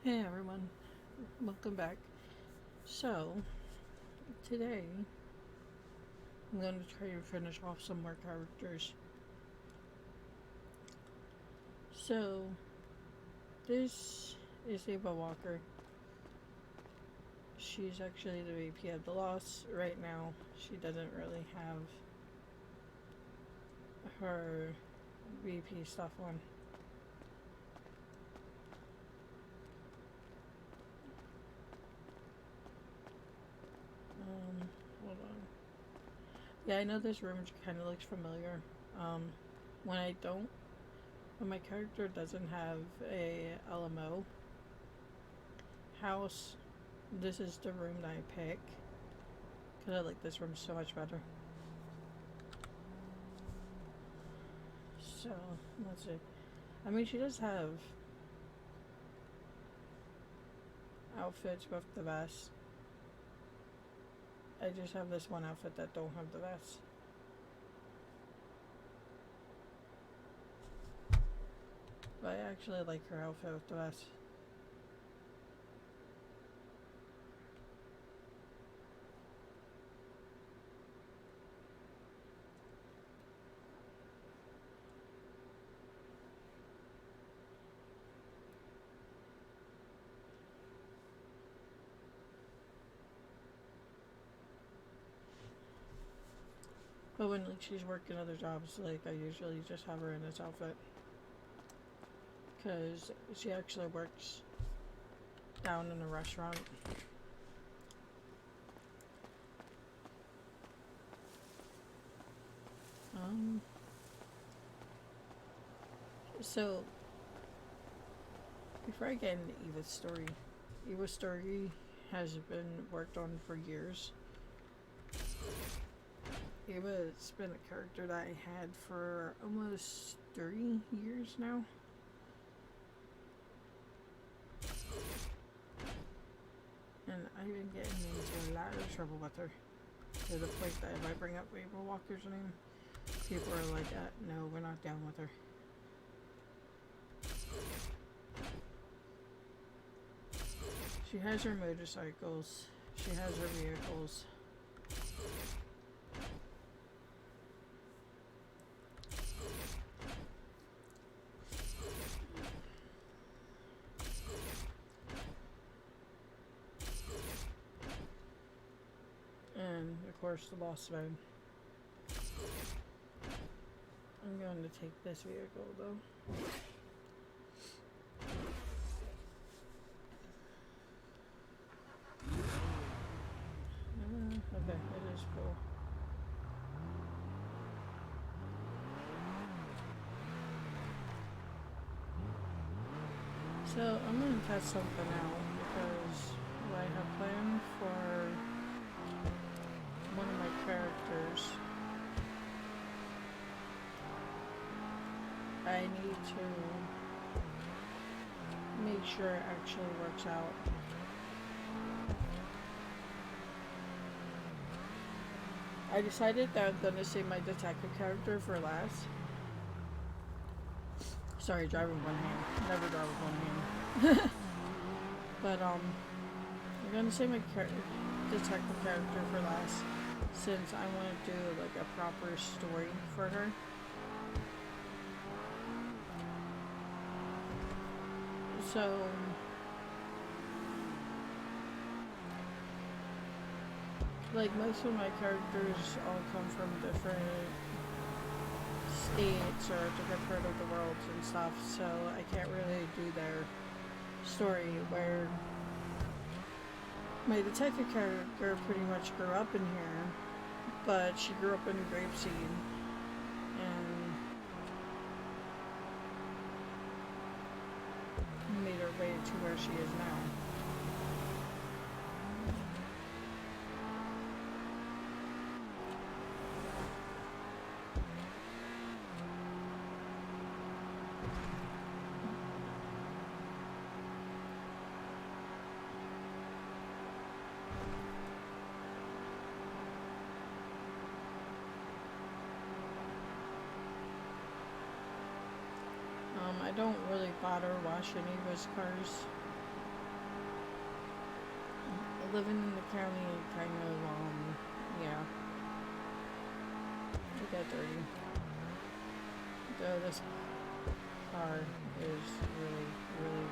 Hey everyone, welcome back. So, today I'm going to try and finish off some more characters. So, this is Ava Walker. She's actually the VP of the Lost right now. She doesn't really have her VP stuff on. Hold on. Yeah, I know this room kind of looks familiar. When I don't, when my character doesn't have a LMO house, this is the room that I pick. Because I like this room so much better. So, let's see. I mean, she does have outfits with the vest. I just have this one outfit that don't have the vest. But I actually like her outfit with the vest. But when like she's working other jobs, like I usually just have her in this outfit. Because she actually works down in a restaurant. So before I get into Eva's story has been worked on for years. Ava's been a character that I had for almost 30 years now. And I've been getting into a lot of trouble with her. To the point that if I bring up Ava Walker's name, people are like, no, we're not down with her. She has her motorcycles. She has her vehicles. And, of course, the boss mode. I'm going to take this vehicle, though. Okay, it is full. So, I'm going to test something out, because what I have planned for one of my characters, I need to make sure it actually works out. I decided that I'm going to save my detective character for last. Sorry, driving one hand. Never drive with one hand. But, I'm going to save my detective character for last, since I want to do, like, a proper story for her. So, like, most of my characters all come from different states or different part of the world and stuff, so I can't really do their story, where my detective character pretty much grew up in here, but she grew up in Grapeseed and made her way to where she is now. I don't really bother washing Eva's cars. living in the county kind of, yeah, it got dirty. Though this car is really, really...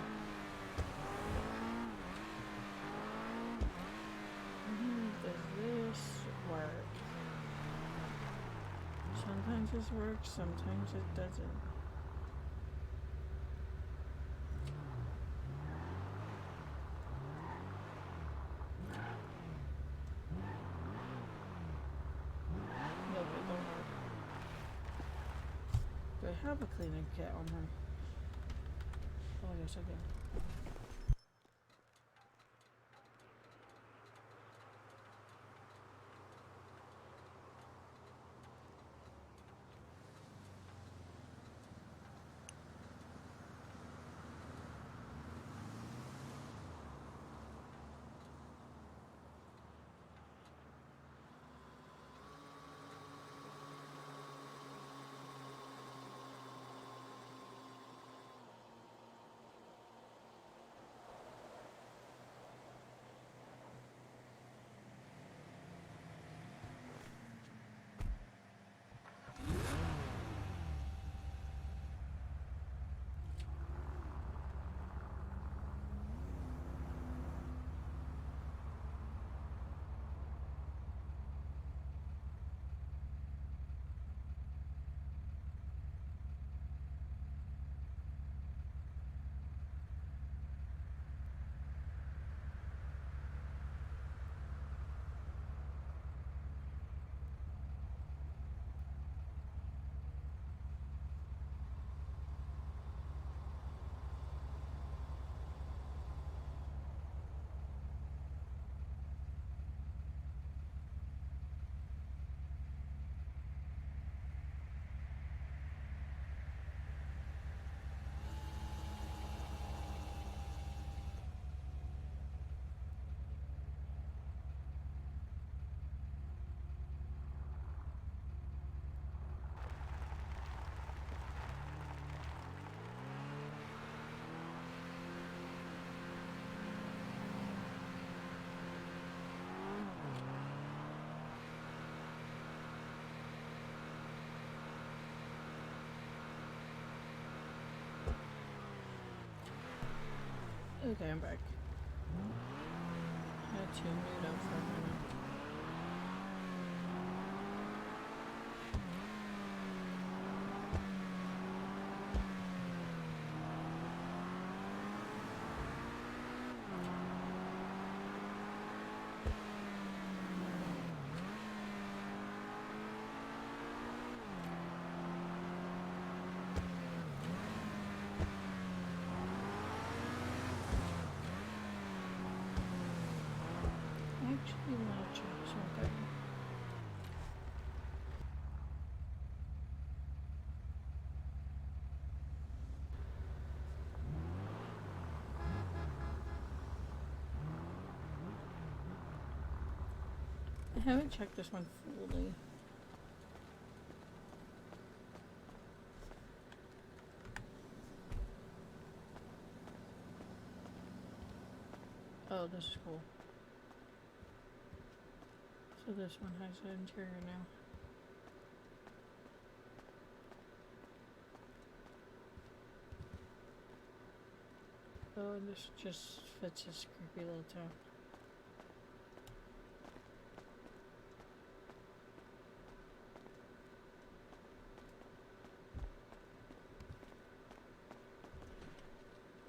Does this work? Sometimes this works, sometimes it doesn't. Nope, it don't work. Do I have a cleaning kit on her? Oh, yes, I do. Okay, I'm back. Had to mute up for a minute. Actually, want to check something. I haven't checked this one fully. Oh, this is cool. So this one has an interior now. Oh, and this just fits this creepy little town.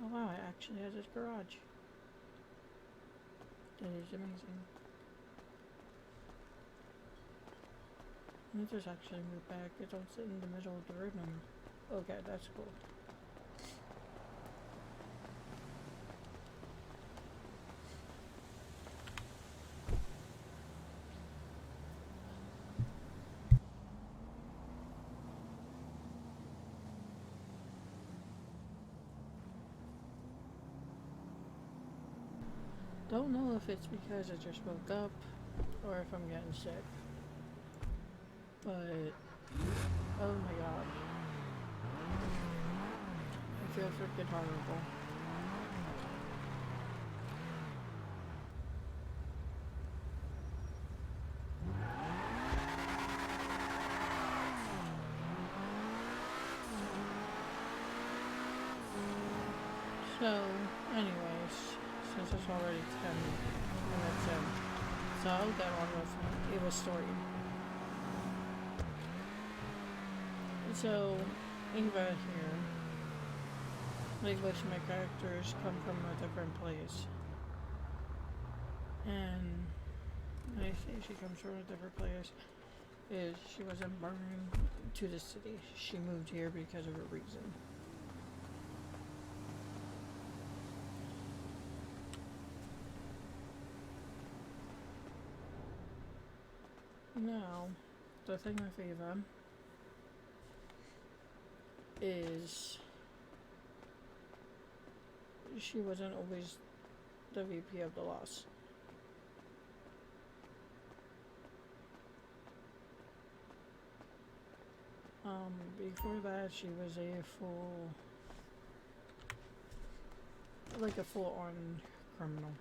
Oh wow, it actually has its garage. That is amazing. Let me just actually move back. I don't sit in the middle of the road no more. Okay, that's cool. Don't know if it's because I just woke up or if I'm getting sick. But, oh my god. I feel freaking horrible. So, anyways, since it's already 10 minutes in, so I'll get on with Ava's story. So, Ava here, like most of my characters come from a different place. And when I say she comes from a different place, is she wasn't born to the city. She moved here because of a reason. Now, the thing with Ava is she wasn't always the VP of the Lost. Before that, she was a full-on criminal.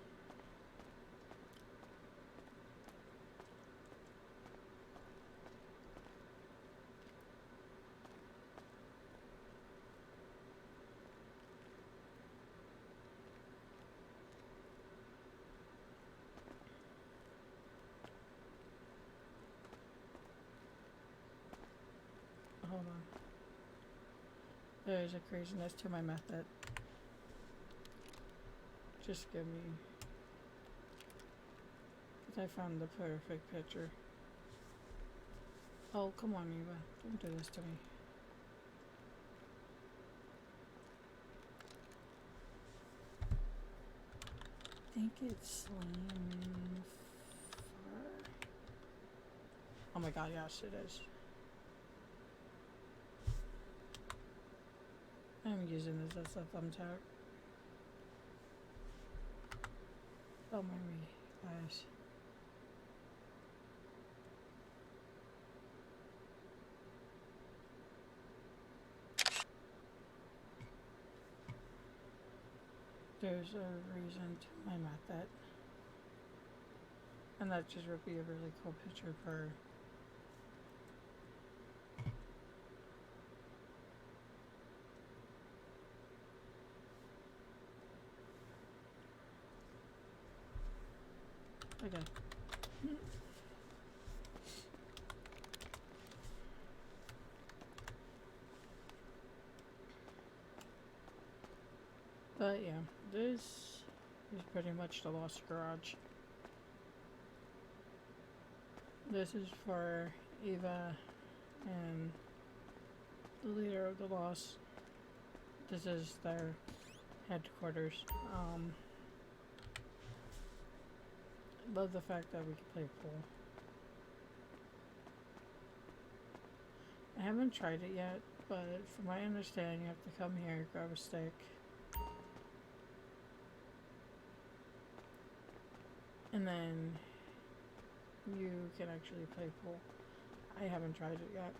Hold on. There's a craziness to my method. Just give me... I found the perfect picture. Oh, come on, Eva. Don't do this to me. I think it's Slim... Oh my god, yes, it is. I'm using this as a thumbtack. Don't mind me, guys. There's a reason to my method. And that just would be a really cool picture for... Okay. But yeah, this is pretty much the Lost Garage. This is for Ava and the leader of the Lost. This is their headquarters. Love the fact that we can play pool. I haven't tried it yet, but from my understanding, you have to come here, grab a stick, and then you can actually play pool. I haven't tried it yet.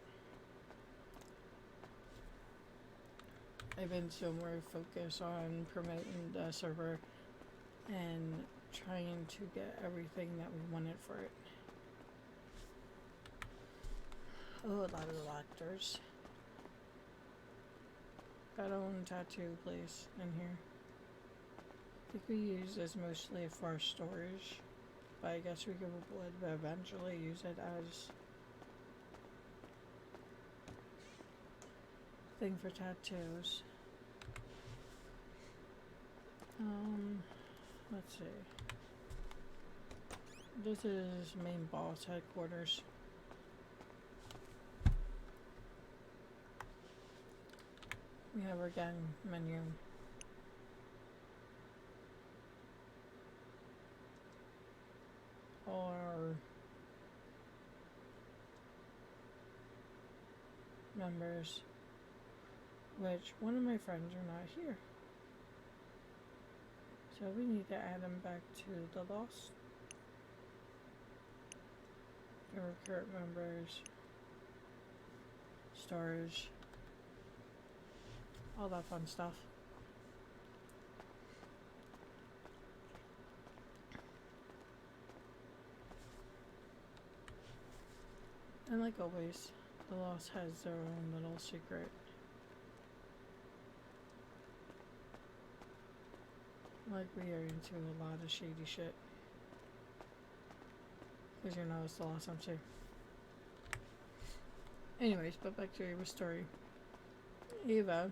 I've been so more focused on promoting the server and trying to get everything that we wanted for it. Oh, a lot of electors. Got our own tattoo place in here. I think we use this mostly for storage, but I guess we would eventually use it as a thing for tattoos. Let's see. This is main boss headquarters. We have our gang menu. Our members, which one of my friends are not here. So we need to add them back to the Lost. Our current members, storage, all that fun stuff. And like always, the Lost has their own little secret. Like, we are into a lot of shady shit. Because you know it's the last time too. Anyways, but back to Ava's story. Ava,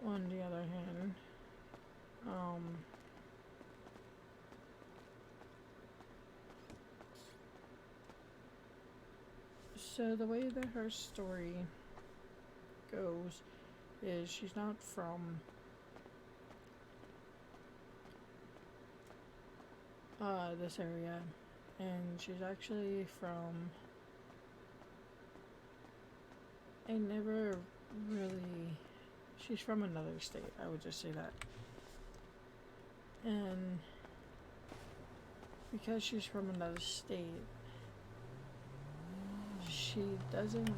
on the other hand, so the way that her story goes is she's not from this area, and she's actually from, I never really, she's from another state, I would just say that. And because she's from another state, she doesn't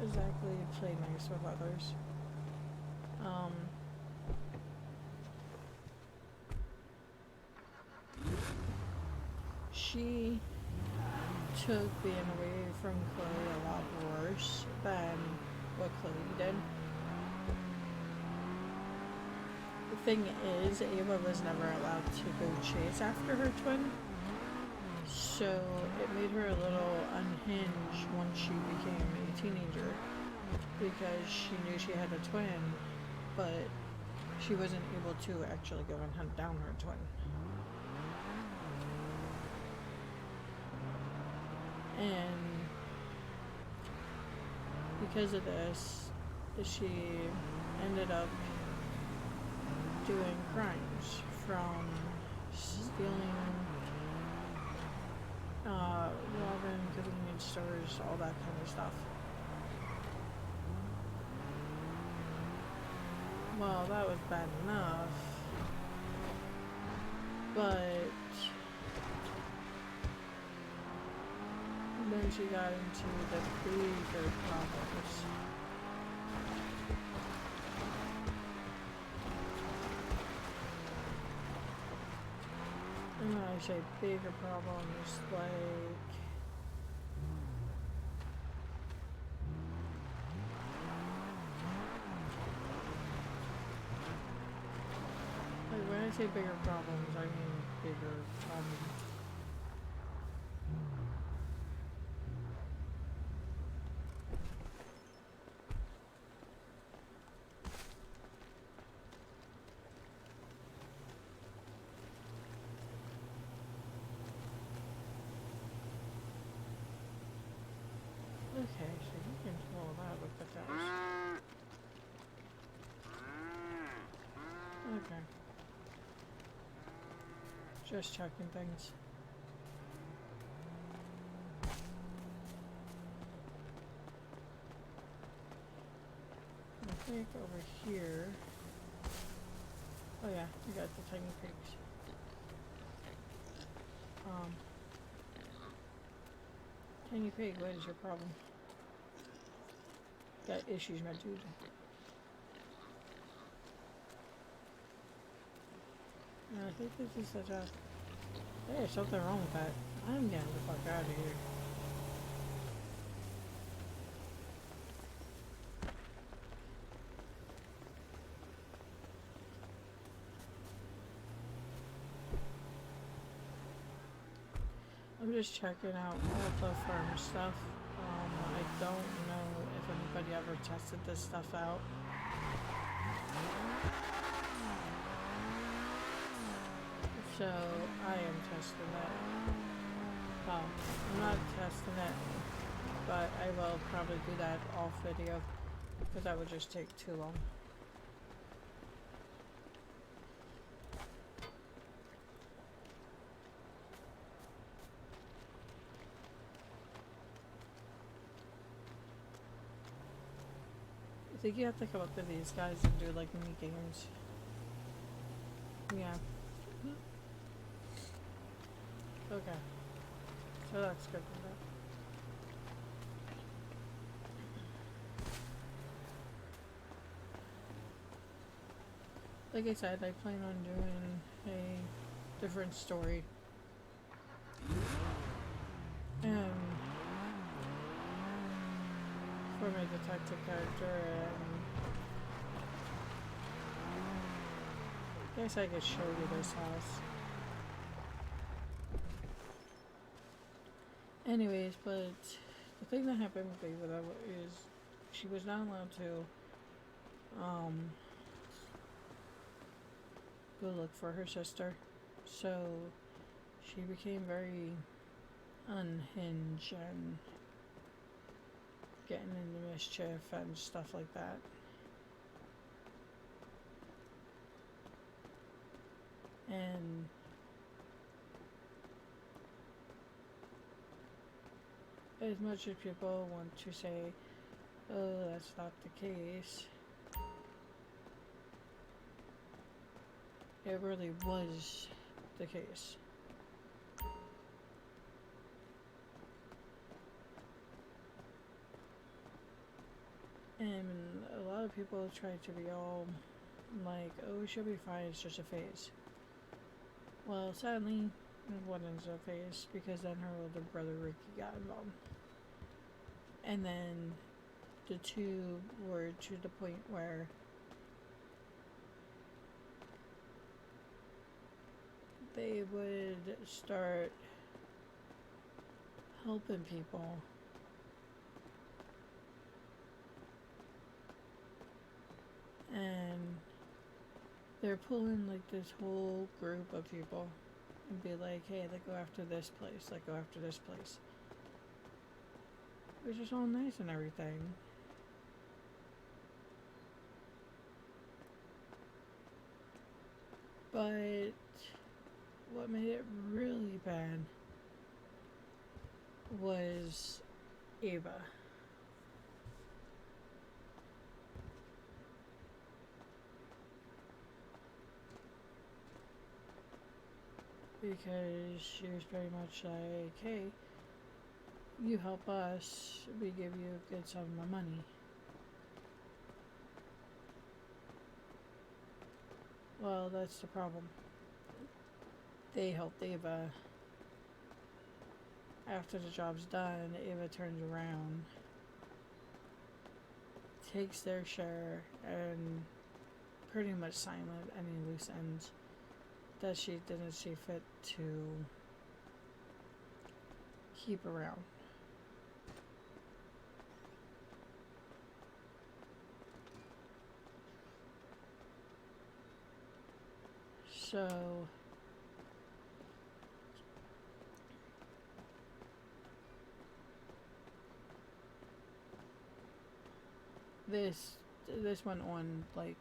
exactly play nice with others. She took being away from Chloe a lot worse than what Chloe did. The thing is, Ava was never allowed to go chase after her twin, so it made her a little unhinged once she became a teenager, because she knew she had a twin, but she wasn't able to actually go and hunt down her twin. And because of this, she ended up doing crimes, from stealing, robbing convenience stores, all that kind of stuff. Well, that was bad enough, but then she got into the bigger problems. And when I say bigger problems, like when I say bigger problems, I mean bigger problems. Okay, so you can swallow that with the cows. Okay. Just checking things. I think over here. Oh yeah, you got the tiny pigs. Tiny pig, what is your problem? Got issues, my dude. I think this is such a... There's something wrong with that. I'm getting the fuck out of here. I'm just checking out all the farm stuff. I don't know if anybody ever tested this stuff out. So I am testing it. Well, I'm not testing it, but I will probably do that off video, because that would just take too long. I think you have to come up to these guys and do like mini games. Yeah. Okay. So that's good for that. Like I said, I plan on doing a different story. For my detective character, and Guess I could show you this house. Anyways, but the thing that happened with Ava is she was not allowed to go look for her sister. So she became very unhinged and getting into mischief and stuff like that. And as much as people want to say, oh, that's not the case, it really was the case. And a lot of people try to be all like, oh, she'll be fine, it's just a phase. Well, sadly, it wasn't a phase because then her older brother Ricky got involved. And then the two were to the point where they would start helping people. And they're pulling like this whole group of people and be like, hey, they go after this place, they go after this place. Which is all nice and everything. But what made it really bad was Ava. Because she was pretty much like, hey, you help us, we give you a good sum of money. Well, that's the problem. They helped Ava. After the job's done, Ava turns around, takes their share, and pretty much silent any loose ends that she didn't see fit to keep around. So this went on like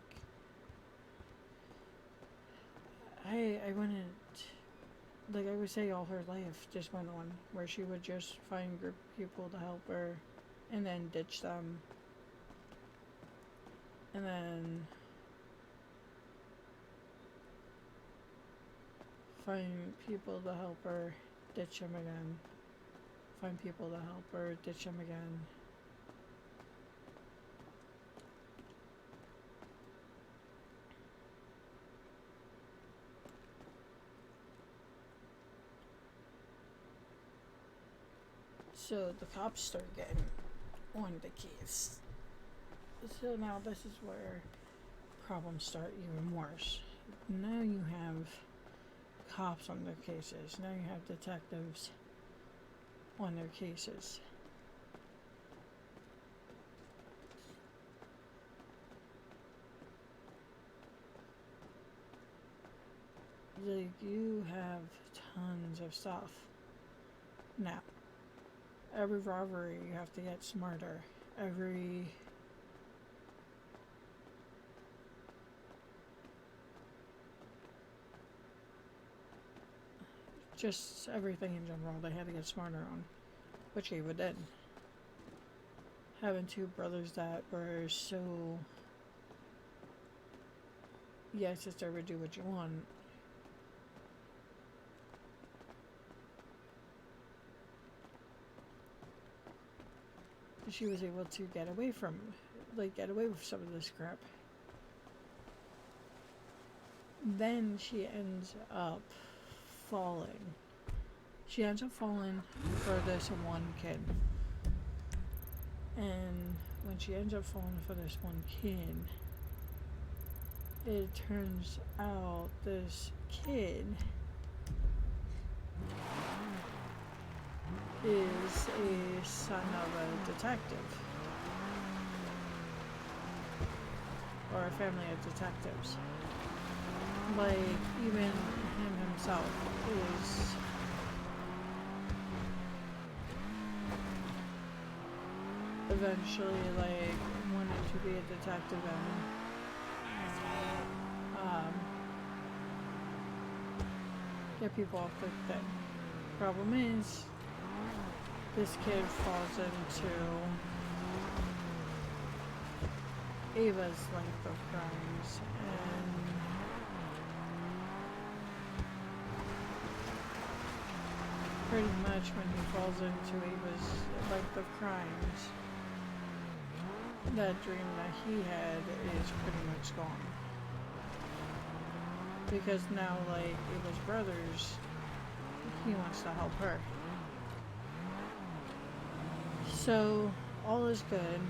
I wouldn't, like I would say all her life just went on where she would just find group of people to help her and then ditch them and then find people to help her, ditch them again, find people to help her, ditch them again. So the cops start getting on the case. So now this is where problems start even worse. Now you have cops on their cases. Now you have detectives on their cases. Like, you have tons of stuff. Now, every robbery you have to get smarter. Just everything in general they had to get smarter on, which Ava did. Having two brothers that were so, yeah, sister, would do what you want. She was able to get away with some of this crap. Then she ends up falling. She ends up falling for this one kid. And when she ends up falling for this one kid, it turns out this kid is a son of a detective, or a family of detectives. Like, even him himself is eventually, like, wanting to be a detective and get people off the thing. Problem is, this kid falls into Ava's length of crimes, and pretty much when he falls into Ava's length of crimes, that dream that he had is pretty much gone. Because now, like, Ava's brothers, he wants to help her. So, all is good.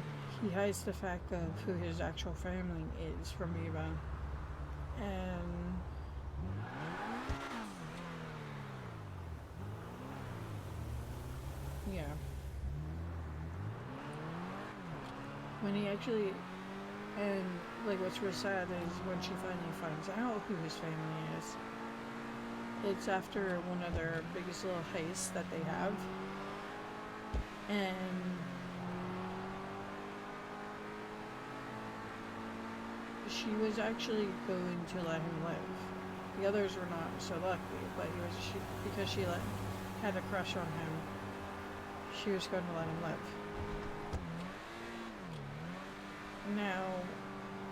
He hides the fact of who his actual family is from Ava. And yeah. When he actually, and like what's real sad is when she finally finds out who his family is, it's after one of their biggest little heists that they have. And she was actually going to let him live. The others were not so lucky, but because she had a crush on him, she was going to let him live. Now,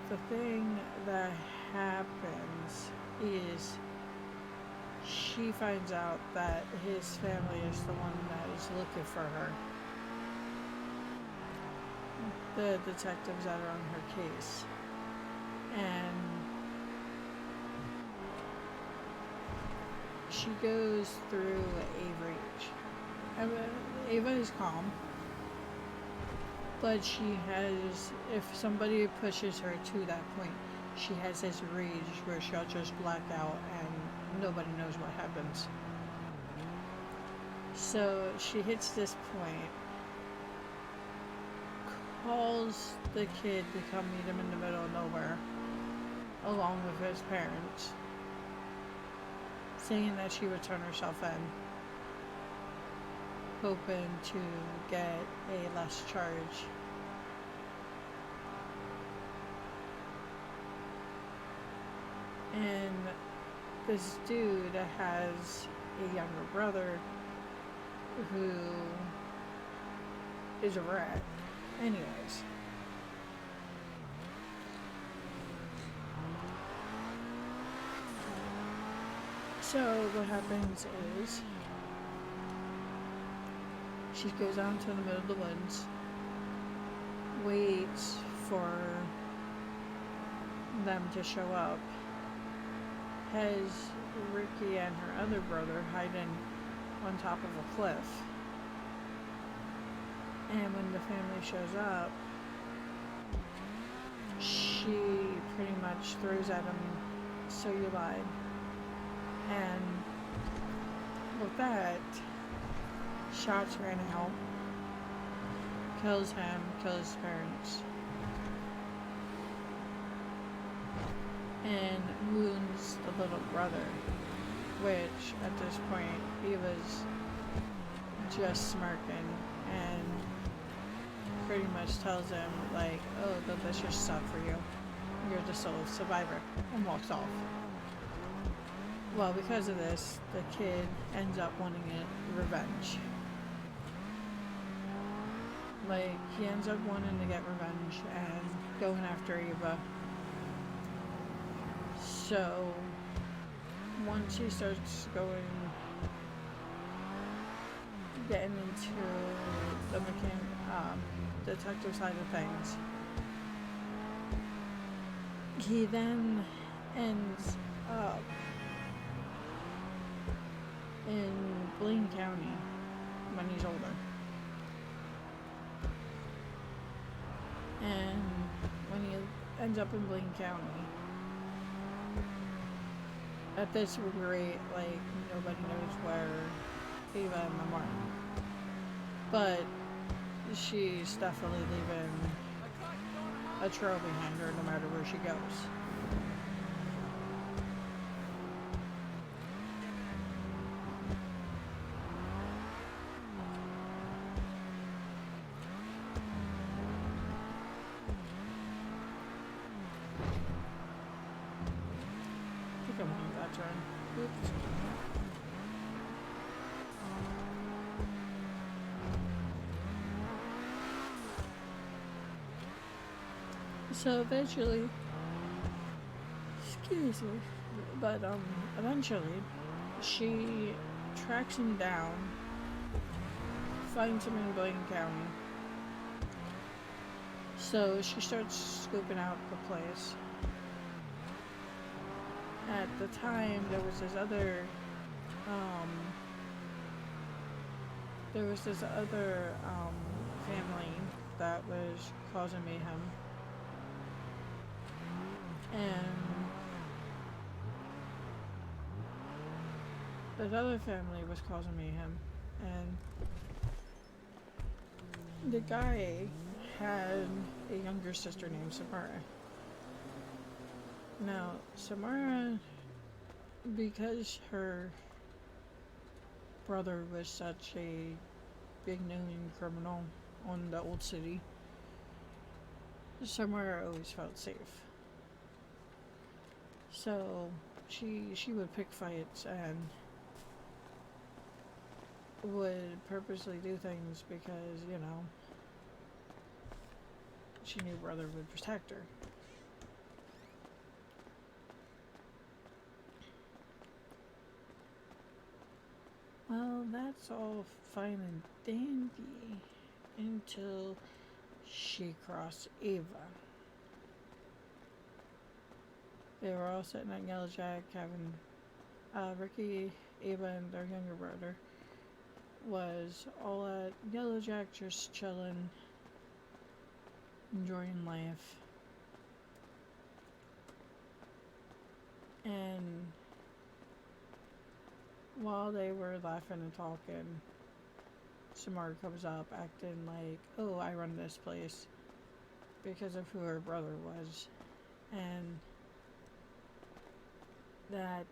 the thing that happens is she finds out that his family is the one that is looking for her. The detectives that are on her case. And she goes through a rage. Ava is calm, but she has, if somebody pushes her to that point, she has this rage where she'll just black out and nobody knows what happens. So she hits this point, calls the kid to come meet him in the middle of nowhere, along with his parents, saying that she would turn herself in, hoping to get a less charge. And this dude has a younger brother who is a rat. Anyways. So what happens is she goes out into the middle of the woods, waits for them to show up, has Ricky and her other brother hiding on top of a cliff. And when the family shows up, she pretty much throws at him, "So you lied." And with that, shots ran out, kills him, kills his parents, and wounds the little brother, which at this point Eva's just smirking and pretty much tells him, like, "Oh, the vicious stuff for you. You're the sole survivor," and walks off. Well, because of this, the kid ends up wanting revenge. Like, he ends up wanting to get revenge and going after Ava. So, once he starts getting into the detective side of things, he then ends up in Blaine County when he's older. And when he ends up in Blaine County, at this rate, like, nobody knows where Ava and them are. But she's definitely leaving a trail behind her no matter where she goes. I think I'm winning that turn. Oops. So eventually, excuse me, but eventually, she tracks him down, finds him in Blaine County. So she starts scooping out the place. At the time, there was this other family that was causing mayhem, and that other family was causing mayhem, and the guy had a younger sister named Samara. Now, Samara, because her brother was such a big known criminal on the old city, Samara always felt safe. So she would pick fights and would purposely do things because, you know, she knew brother would protect her. Well, that's all fine and dandy until she crossed Ava. They were all sitting at Yellow Jack having Ricky, Ava, and their younger brother was all at Yellow Jack just chilling, enjoying life. And while they were laughing and talking, Samara comes up acting like, oh, I run this place because of who her brother was. And that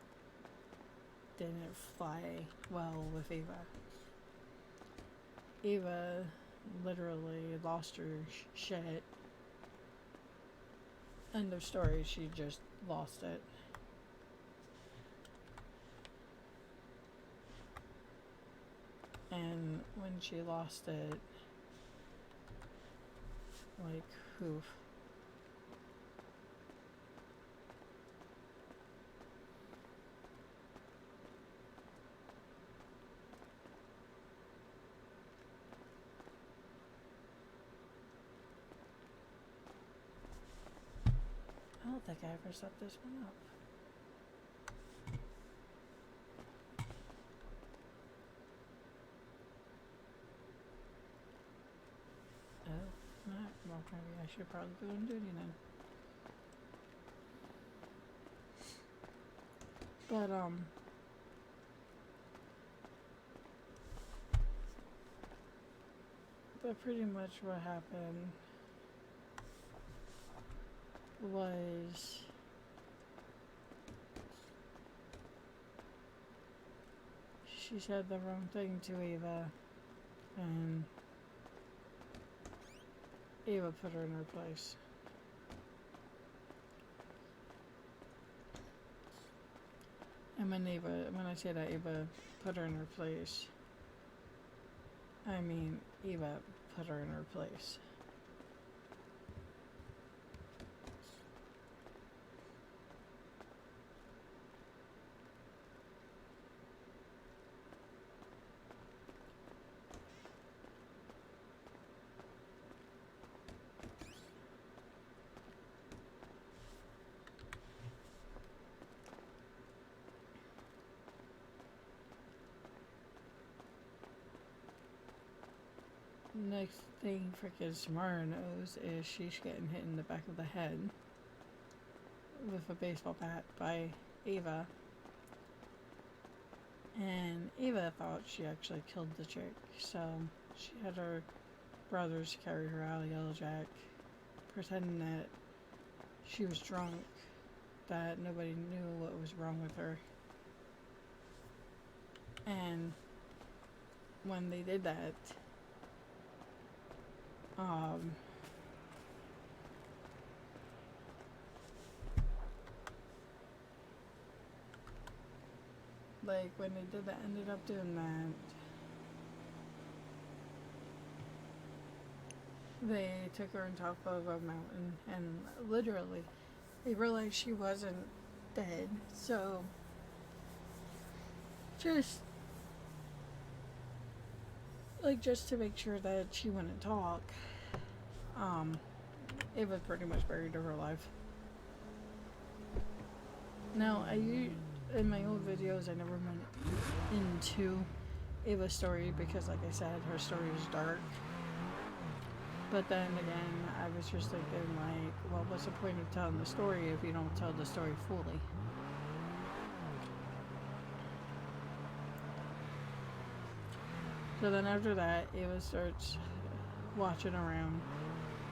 didn't fly well with Ava. Ava literally lost her shit. End of story, she just lost it. And when she lost it, like, oof. I don't think I ever set this one up. Oh, not. Well, maybe I should probably go on duty then. But pretty much what happened was she said the wrong thing to Ava, and Ava put her in her place. And when I say that Ava put her in her place, I mean Ava put her in her place. Next thing frickin' Samara knows is she's getting hit in the back of the head with a baseball bat by Ava. And Ava thought she actually killed the chick, so she had her brothers carry her out of Yellowjack, pretending that she was drunk, that nobody knew what was wrong with her. And when they did that, like when they did that, ended up doing that, they took her on top of a mountain, and literally they realized she wasn't dead, so just to make sure that she wouldn't talk, it was pretty much buried her alive. Now, in my old videos, I never went into Ava's story because, like I said, her story is dark. But then again, I was just thinking, like, well, what's the point of telling the story if you don't tell the story fully? So then after that, Ava starts watching around,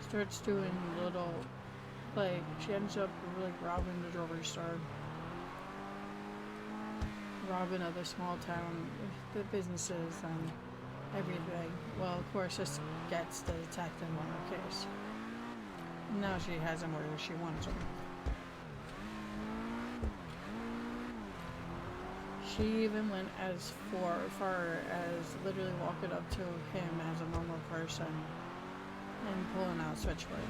starts doing little, like, she ends up like robbing the jewelry store, robbing other small town, the businesses and everything. Well, of course, this gets the detective on her case. Now she has him where she wants him. She even went as far as literally walking up to him as a normal person and pulling out switchblade.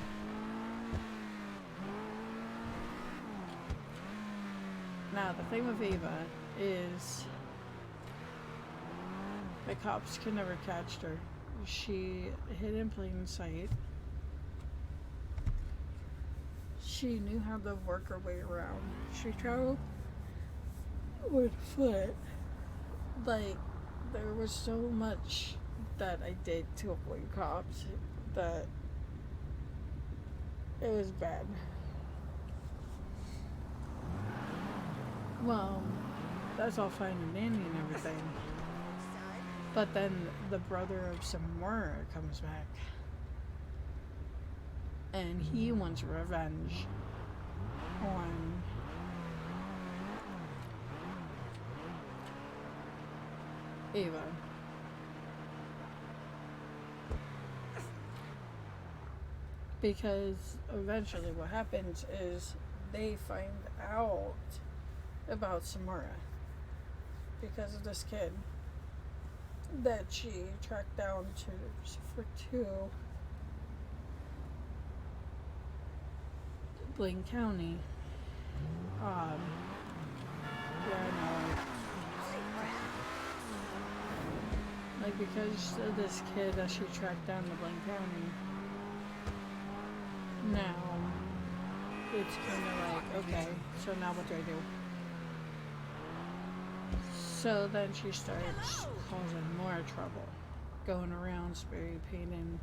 Now, the thing with Ava is the cops could never catch her. She hid in plain sight. She knew how to work her way around. She traveled with foot. Like, there was so much that I did to avoid cops that it was bad. Well, that's all fine and dandy and everything. But then the brother of Samora comes back. And he wants revenge on Ava. Because eventually what happens is they find out about Samara because of this kid that she tracked down for Blaine County. Yeah, no. Like, because of this kid that she tracked down to Blaine County, now it's kind of like, okay, so now what do I do? So then she starts causing more trouble, going around spray painting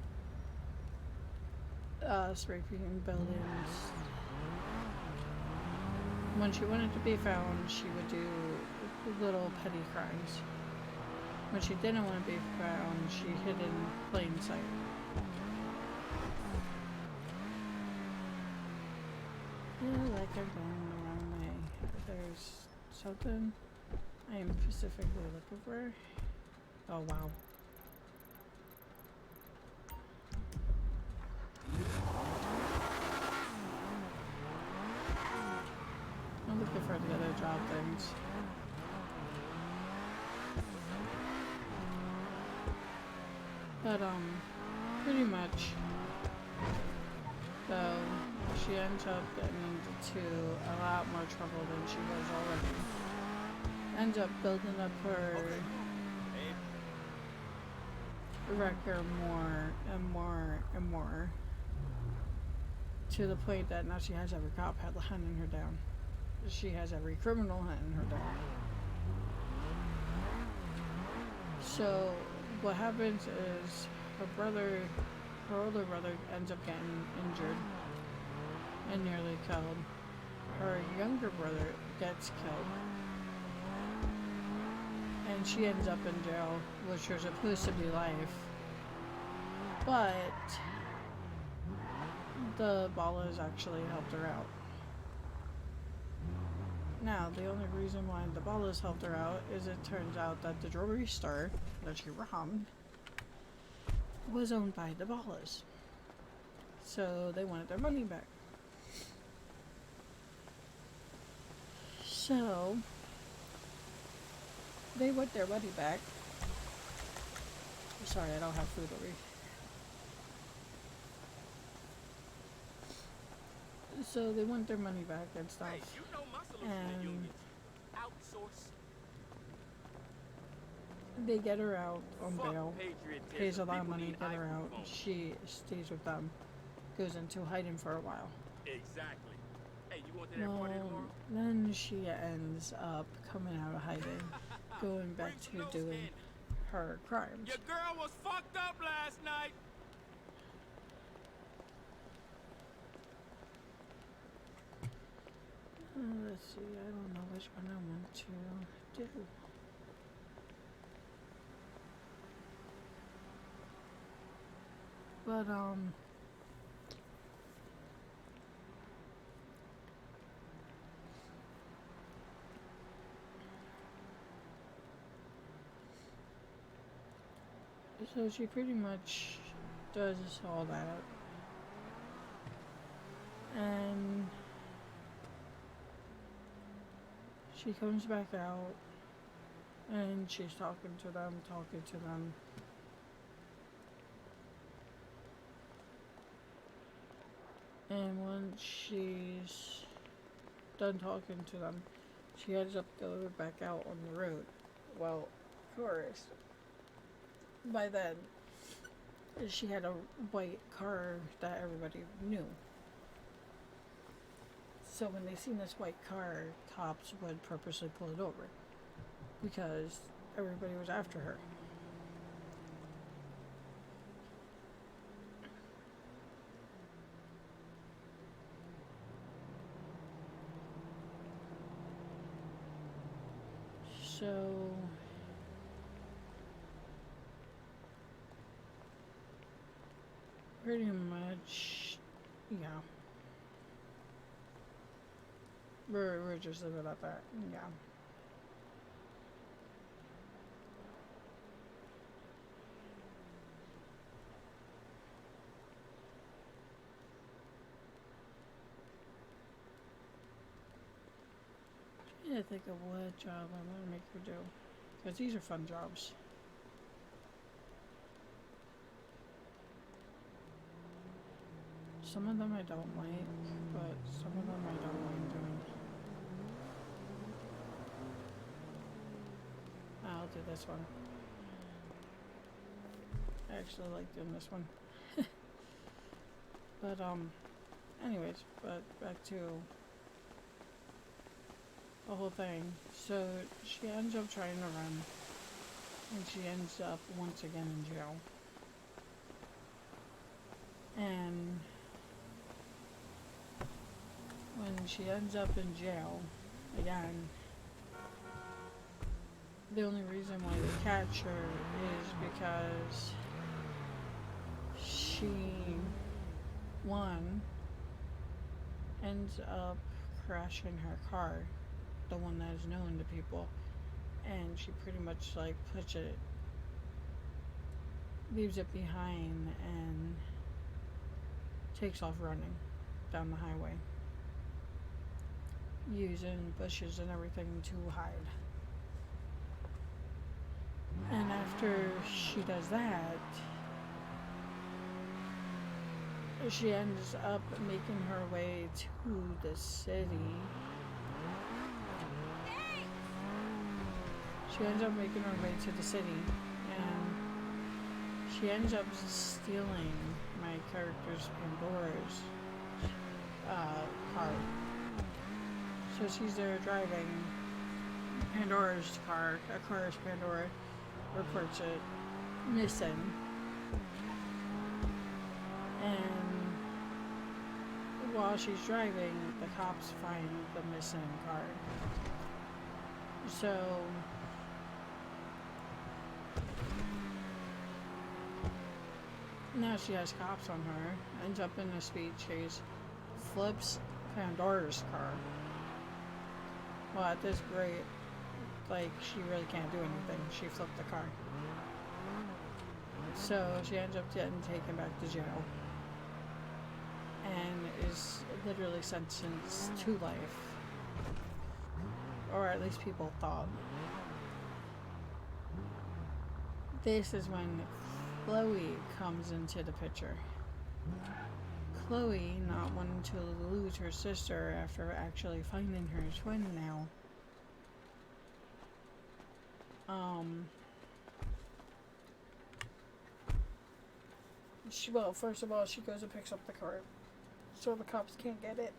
buildings. When she wanted to be found, she would do little petty crimes. When she didn't want to be found, she hid in plain sight. I feel like I'm going the wrong way. There's something I am specifically looking for. Oh, wow. I'm looking for the other job things. But, pretty much, so she ends up getting into a lot more trouble than she was already. Ends up building up her record more and more and more, to the point that now she has every cop hunting her down. She has every criminal hunting her down. So what happens is her older brother ends up getting injured and nearly killed. Her younger brother gets killed. and she ends up in jail, which was supposed to be life. But the Ballas actually helped her out. Now, the only reason why the Ballas helped her out is it turns out that the jewelry store that she robbed was owned by the Ballas. So they wanted their money back. So they want their money back. Sorry, I don't have food over here. So they want their money back and stuff. Hey, you know my solution And to unions. Outsource. they get her out on Fuck bail. patriotism. Pays a lot of People money to need get her out. iPhones. She stays with them. Goes into hiding for a while. Exactly. Hey, you want to that party tomorrow? Then she ends up coming out of hiding, going back to doing her crimes. Your girl was fucked up last night. Let's see, I don't know which one I want to do. But, so she pretty much does all that. And she comes back out and she's talking to them. And once she's done talking to them, she ends up going back out on the road. Well, of course, by then, she had a white car that everybody knew. So when they seen this white car, cops would purposely pull it over because everybody was after her. So pretty much, yeah. We're just leaving it at that, yeah. I think of what job I want to make her do, because these are fun jobs. Some of them I don't like, but some of them I don't mind doing. I'll do this one. I actually like doing this one. But, anyways, but back to the whole thing. So, she ends up trying to run, and she ends up once again in jail. And when she ends up in jail again, the only reason why they catch her is because she, one, ends up crashing her car, the one that is known to people, and she pretty much like leaves it behind and takes off running down the highway, using bushes and everything to hide. And after she does that, she ends up making her way to the city. She ends up making her way to the city, and she ends up stealing my character's Pandora's car. So she's there driving Pandora's car. A car is Pandora. Reports it missing, and while she's driving, the cops find the missing car. So Now she has cops on her, ends up in a speed chase, flips Pandora's car. Well, at this rate, like, she really can't do anything. She flipped the car. So she ends up getting taken back to jail. And is literally sentenced to life. Or at least people thought. This is when Chloe comes into the picture. Chloe, not wanting to lose her sister after actually finding her twin now. Well, first of all, she goes and picks up the car, so the cops can't get it.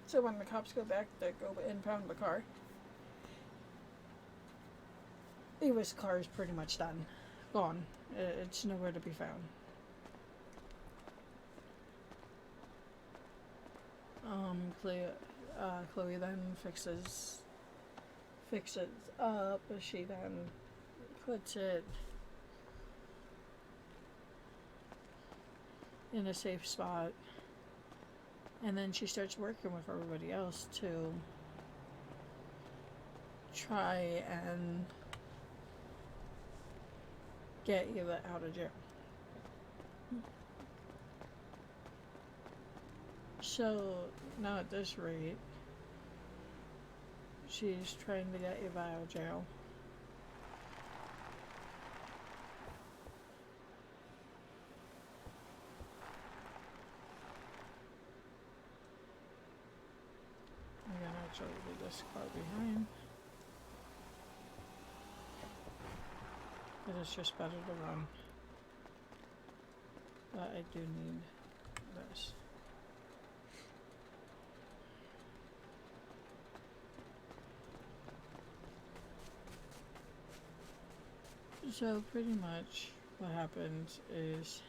So when the cops go back, they go impound the car. Ava's car is pretty much done. Gone. It's nowhere to be found. Chloe then fixes up. She then puts it in a safe spot, and then she starts working with everybody else to try and get Ava out of jail. So now at this rate, she's trying to get Ava out of jail. I'm gonna actually leave this car behind. But it's just better to run. But I do need this. So pretty much what happens is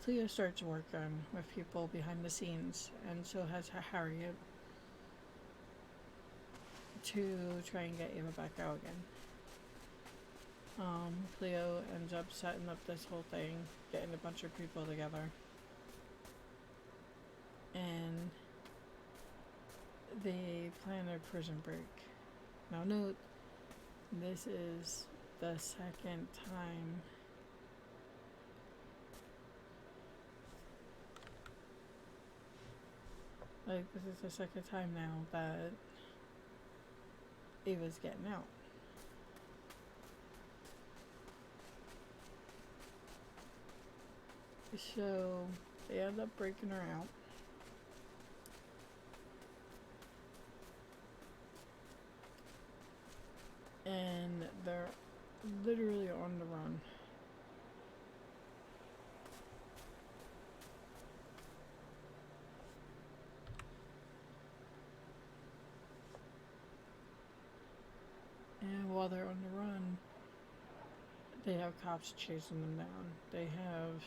Cleo starts working with people behind the scenes, and so has Harriet, to try and get Ava back out again. Cleo ends up setting up this whole thing, getting a bunch of people together, and they plan a prison break. Now note, this is the second time this is the second time now that Ava's getting out. So they end up breaking her out. And they're literally on the run. And while they're on the run, they have cops chasing them down. They have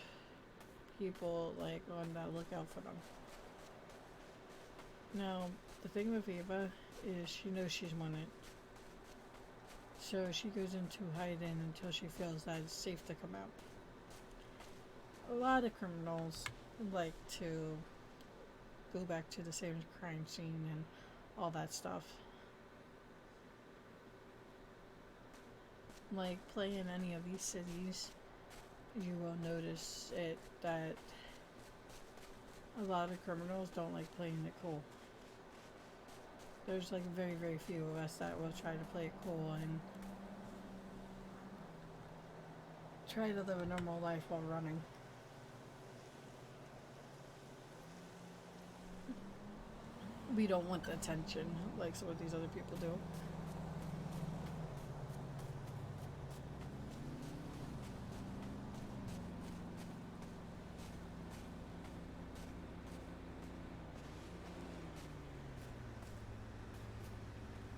people like on the lookout for them. Now, the thing with Ava is she knows she's wanted. So she goes into hiding until she feels that it's safe to come out. A lot of criminals like to go back to the same crime scene and all that stuff. Like, play in any of these cities, you will notice it that a lot of criminals don't like playing it cool. There's like very, very few of us that will try to play it cool and try to live a normal life while running. We don't want the attention like some of these other people do.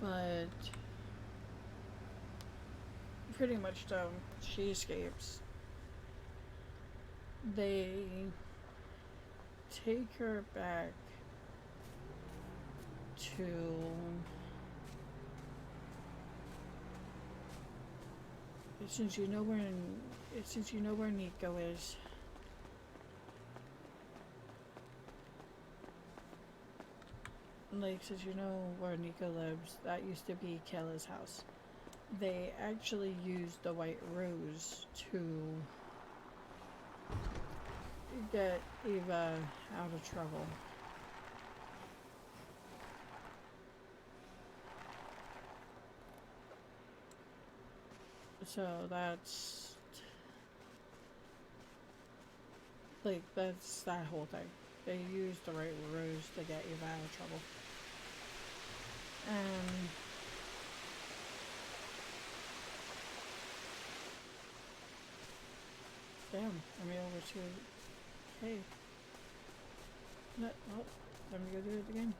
But pretty much though, she escapes. They take her back to since you know where Nico is, like, since you know where Nico lives, that used to be Kayla's house. They actually used the White Rose to get Ava out of trouble. So that's that whole thing. They used the White Rose to get Eva out of trouble. And damn, I'm over to, hey, no, oh, let me go do it again.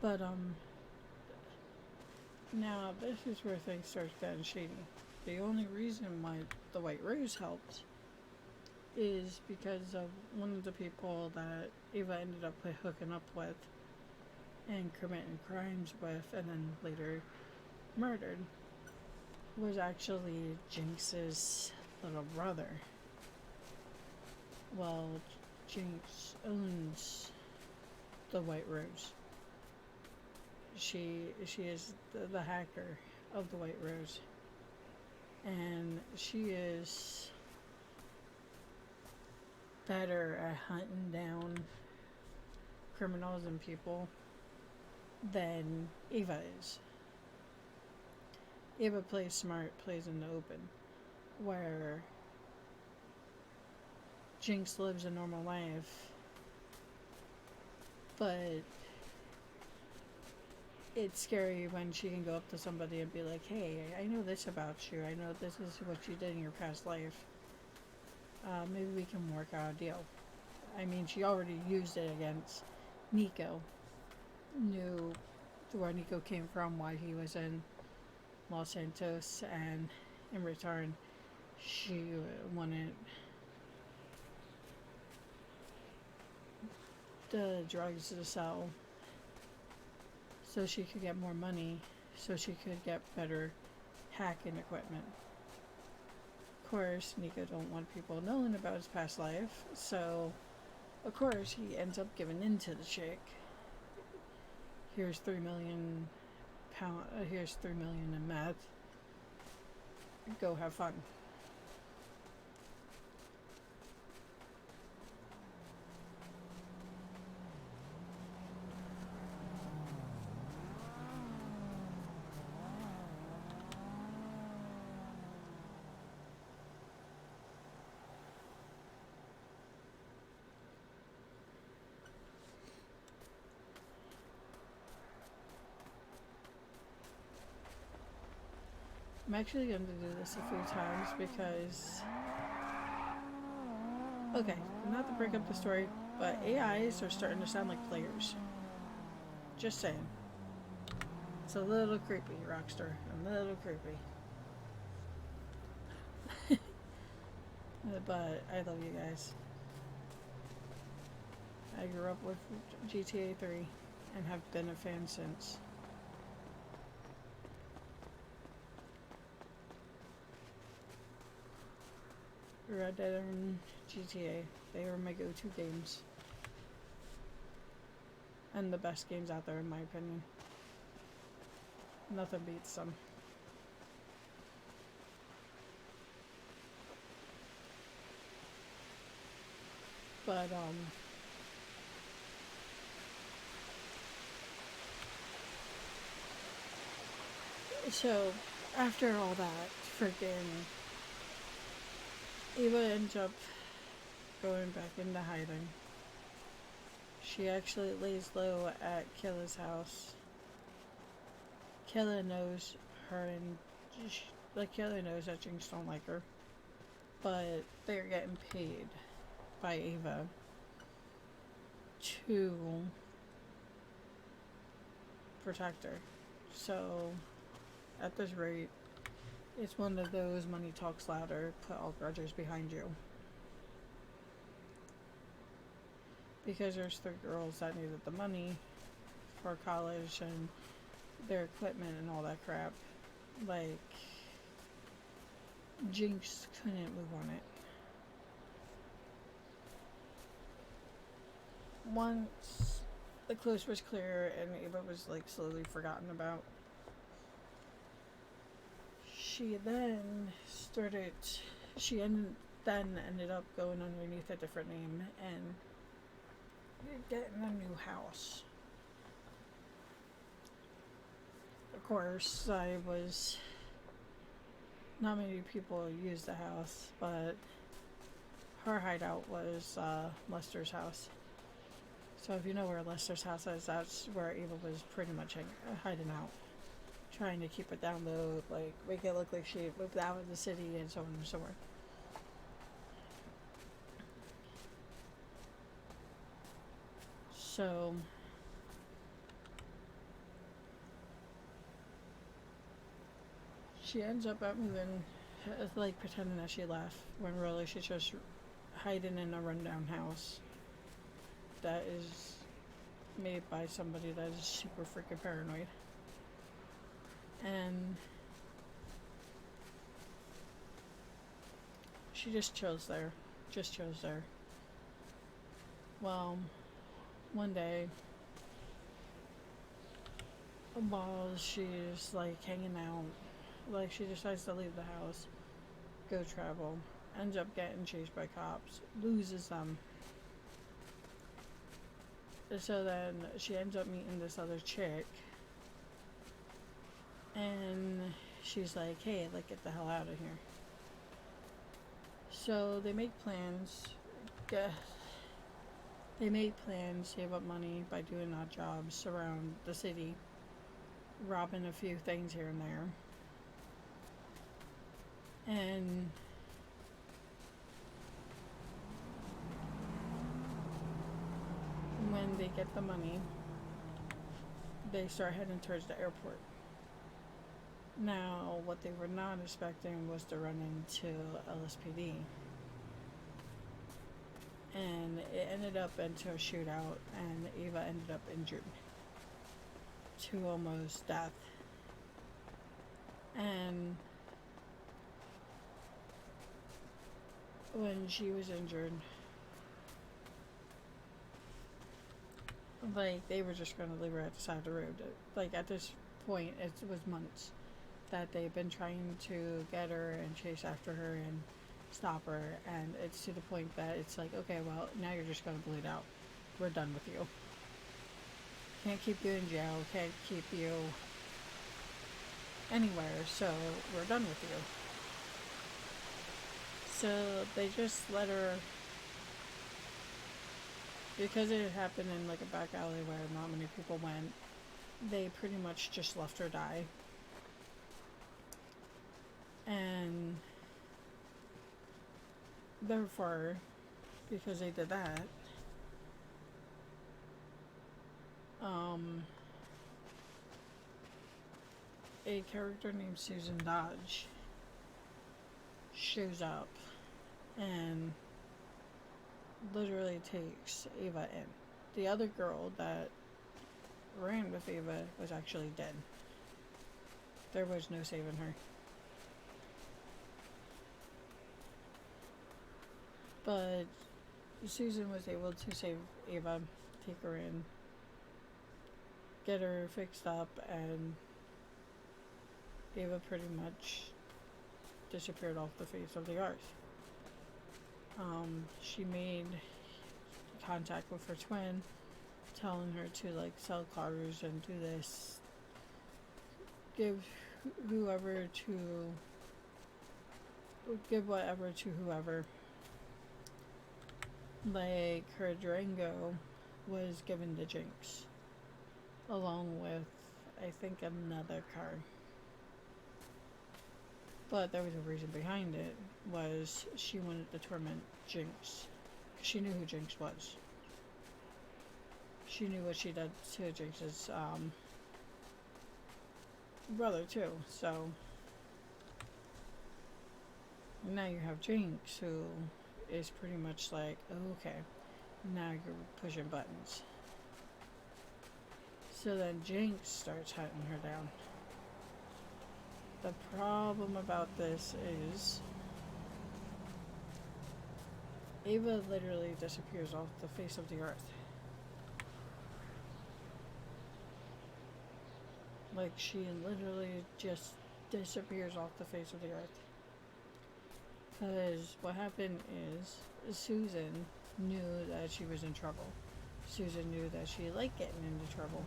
But, now this is where things start getting shady. The only reason why the White Rose helped is because of one of the people that Ava ended up hooking up with and committing crimes with and then later murdered was actually Jinx's little brother. Well, Jinx owns the White Rose. She is the hacker of the White Rose, and she is better at hunting down criminals and people than Ava is. Ava plays smart, plays in the open, where Jinx lives a normal life, but it's scary when she can go up to somebody and be like, hey, I know this about you. I know this is what you did in your past life. Maybe we can work out a deal. I mean, she already used it against Nico. Knew where Nico came from, why he was in Los Santos, and in return, she wanted the drugs to sell so she could get more money, so she could get better hacking equipment. Of course, Nico don't want people knowing about his past life, so of course he ends up giving in to the chick. Here's £3 million. Here's $3 million in meth. Go have fun. I'm actually going to do this a few times because, okay, not to break up the story, but AIs are starting to sound like players. Just saying. It's a little creepy, Rockstar. A little creepy. But I love you guys. I grew up with GTA 3 and have been a fan since. Red Dead and GTA, they are my go-to games. And the best games out there in my opinion. Nothing beats them. But, so, after all that, freaking Ava ends up going back into hiding. She actually lays low at Kayla's house. Kayla knows her and, Kayla knows that Jinx don't like her. But they're getting paid by Ava to protect her. So, at this rate, it's one of those money talks louder, put all grudges behind you. because there's 3 girls that needed the money for college and their equipment and all that crap. Like, Jinx couldn't move on it. Once the coast was clear and Ava was like slowly forgotten about, she then started. Then ended up going underneath a different name and getting a new house. Of course, not many people used the house, but her hideout was Lester's house. So if you know where Lester's house is, that's where Ava was pretty much hiding out. Trying to keep it down low, like make it look like she moved out of the city and so on and so forth. So she ends up out moving, like pretending that she left, when really she's just hiding in a rundown house that is made by somebody that is super freaking paranoid. And she just chills there. Well, one day, while she's like hanging out, like she decides to leave the house, go travel, ends up getting chased by cops, loses them. So then she ends up meeting this other chick, and she's like, hey, like, get the hell out of here. So they make plans, save up money by doing odd jobs around the city, robbing a few things here and there. And when they get the money, they start heading towards the airport. Now, what they were not expecting was to run into LSPD. And it ended up into a shootout, and Ava ended up injured to almost death. And when she was injured, like, they were just going to leave her at the side of the road. Like, at this point, it was months that they've been trying to get her and chase after her and stop her, and it's to the point that it's like, okay, well, now you're just going to bleed out. We're done with you. Can't keep you in jail, can't keep you anywhere, so we're done with you. So they just let her, because it happened in like a back alley where not many people went, they pretty much just left her die. And therefore, because they did that, a character named Susan Dodge shows up and literally takes Ava in. The other girl that ran with Ava was actually dead. There was no saving her. But Susan was able to save Ava, take her in, get her fixed up, and Ava pretty much disappeared off the face of the earth. She made contact with her twin, telling her to like sell cars and do this, give whatever to whoever. Like, her Durango was given to Jinx, along with, I think, another car. But there was a reason behind it, was she wanted to torment Jinx. She knew who Jinx was. She knew what she did to Jinx's brother, too. So, now you have Jinx, who is pretty much like, oh, okay, Now you're pushing buttons. So then Jinx starts hunting her down. The problem about this is Ava literally disappears off the face of the earth. Like, she literally just disappears off the face of the earth. Because what happened is Susan knew that she was in trouble. Susan knew that she liked getting into trouble.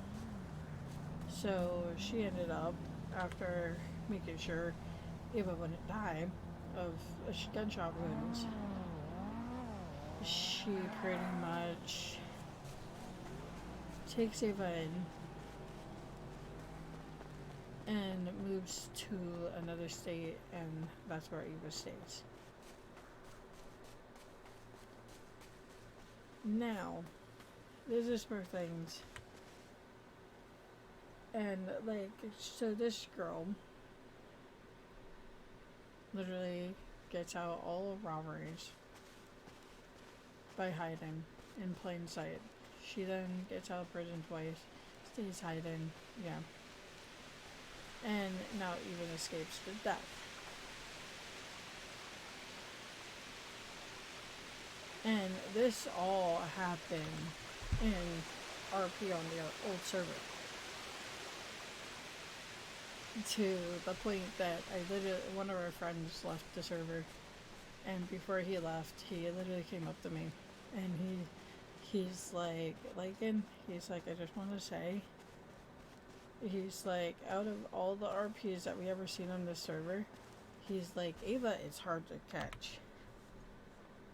So she ended up, after making sure Ava wouldn't die of gunshot wounds, she pretty much takes Ava in and moves to another state, and that's where Ava stays. Now, this is where things, and like, so this girl literally gets out all of robberies by hiding in plain sight. She then gets out of prison twice, stays hiding, yeah. And now even escapes with death. And this all happened in RP on the old server. To the point that one of our friends left the server, and before he left, he literally came up to me, and he's like, he's like, I just want to say, he's like, out of all the RPs that we ever seen on this server, he's like, Ava is hard to catch.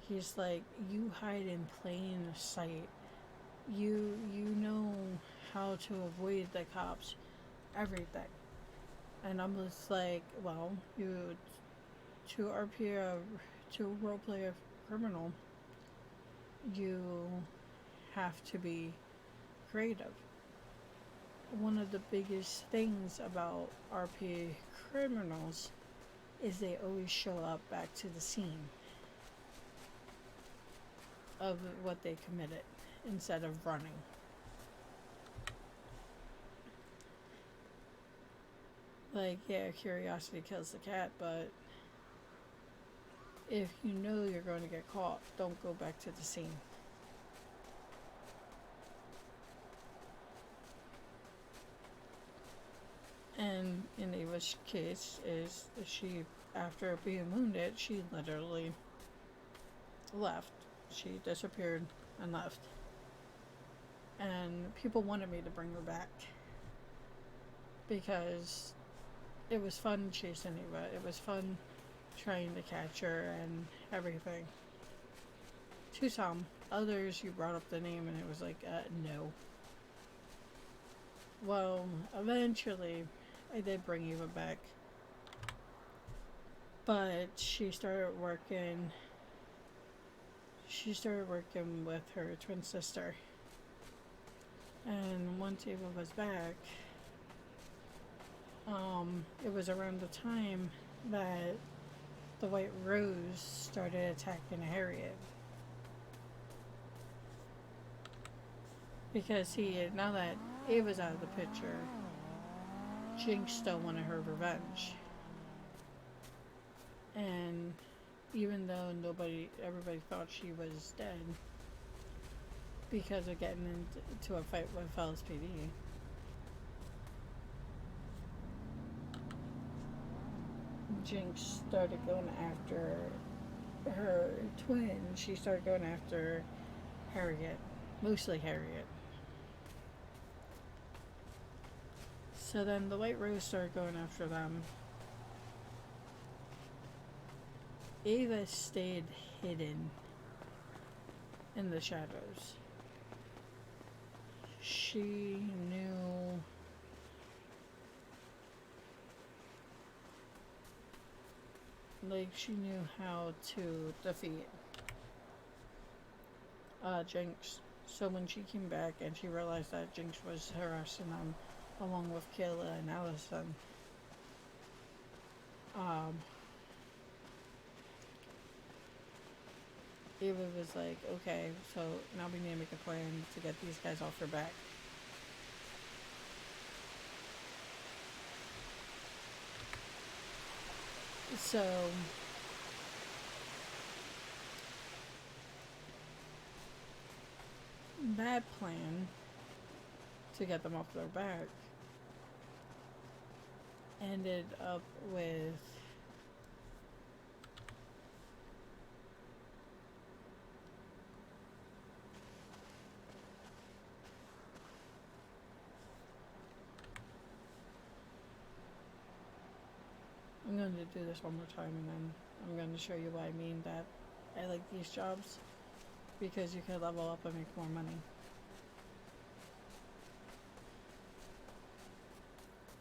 He's like, you hide in plain sight. You know how to avoid the cops, everything. And I'm just like, well, to roleplay a criminal, you have to be creative. One of the biggest things about RP criminals is they always show up back to the scene of what they committed instead of running. Like, yeah, curiosity kills the cat, but if you know you're going to get caught, don't go back to the scene. And in Ava's case, is she, after being wounded, she literally left. She disappeared and left. And people wanted me to bring her back because it was fun chasing Ava. It was fun trying to catch her and everything. To some. Others, you brought up the name and it was like, no. Well, eventually, I did bring Ava back. But she started working with her twin sister. And once Ava was back, it was around the time that the White Rose started attacking Harriet. Because now that Ava's out of the picture, Jinx still wanted her revenge. And even though everybody thought she was dead because of getting into a fight with Fellas PD, Jinx started going after her twin. She started going after Harriet, mostly Harriet. So then the White Rose started going after them. Ava stayed hidden in the shadows. She knew how to defeat Jinx. So when she came back and she realized that Jinx was harassing them along with Kayla and Allison, Ava was like, okay, so now we need to make a plan to get these guys off her back. So that plan to get them off their back ended up with I'm going to do this one more time and then I'm going to show you what I mean that I like these jobs because you can level up and make more money.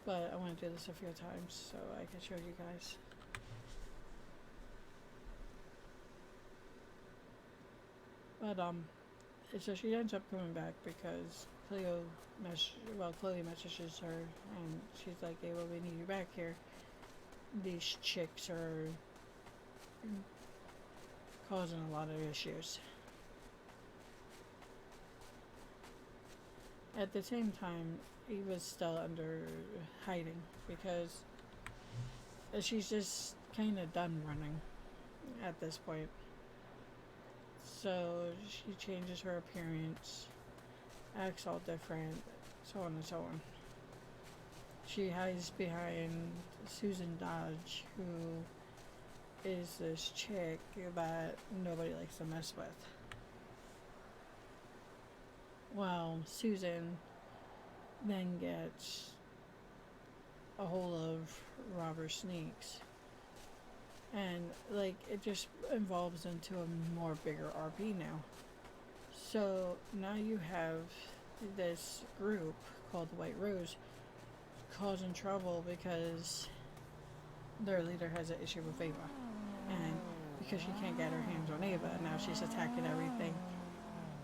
But I want to do this a few times so I can show you guys. But so she ends up coming back because Chloe messages her and she's like, hey, well, we need you back here. These chicks are causing a lot of issues. At the same time, he was still under hiding because she's just kind of done running at this point. So she changes her appearance, acts all different, so on and so on. She hides behind Susan Dodge, who is this chick that nobody likes to mess with. Well, Susan then gets a hold of Robber Sneaks. And, like, it just evolves into a more bigger RP now. So, now you have this group called the White Rose causing trouble because their leader has an issue with Ava. And because she can't get her hands on Ava, now she's attacking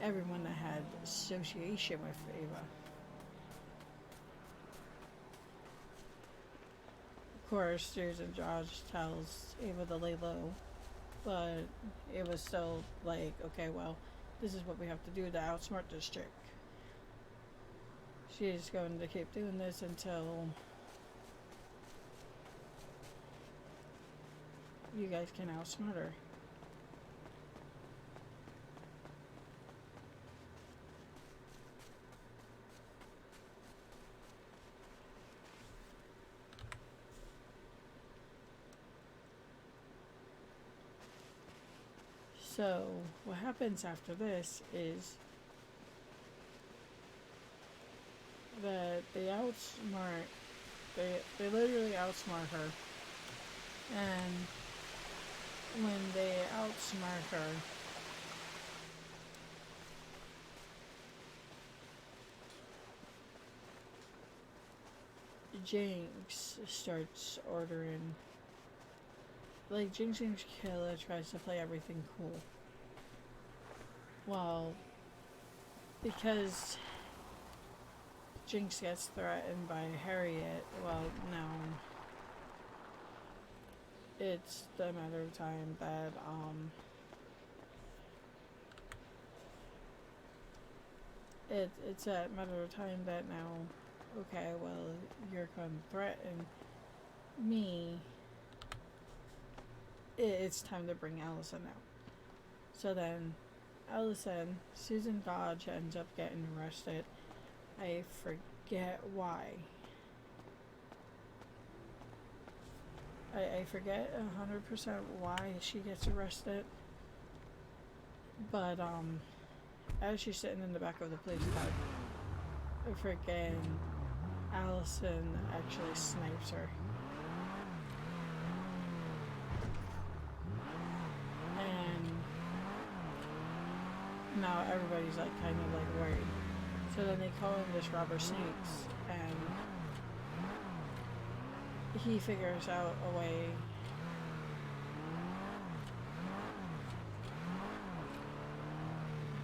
everyone that had association with Ava. Of course, Susan Dodge tells Ava to lay low, but Ava's still like, okay, well, this is what we have to do to outsmart this chick. She's going to keep doing this until you guys can outsmart her. So, what happens after this is that they literally outsmart her. And when they outsmart her, Jinx starts ordering. Like, Jinx's killer tries to play everything cool. Well, because Jinx gets threatened by Harriet, well, now it's a matter of time that, it's a matter of time that now, okay, well, you're going to threaten me. It's time to bring Allison out. So then, Allison, Susan Dodge ends up getting arrested. I forget why. I forget 100% why she gets arrested. But, as she's sitting in the back of the police car, freaking Allison actually snipes her. Now everybody's like kind of like worried. So then they call in this Robber Sneaks and he figures out a way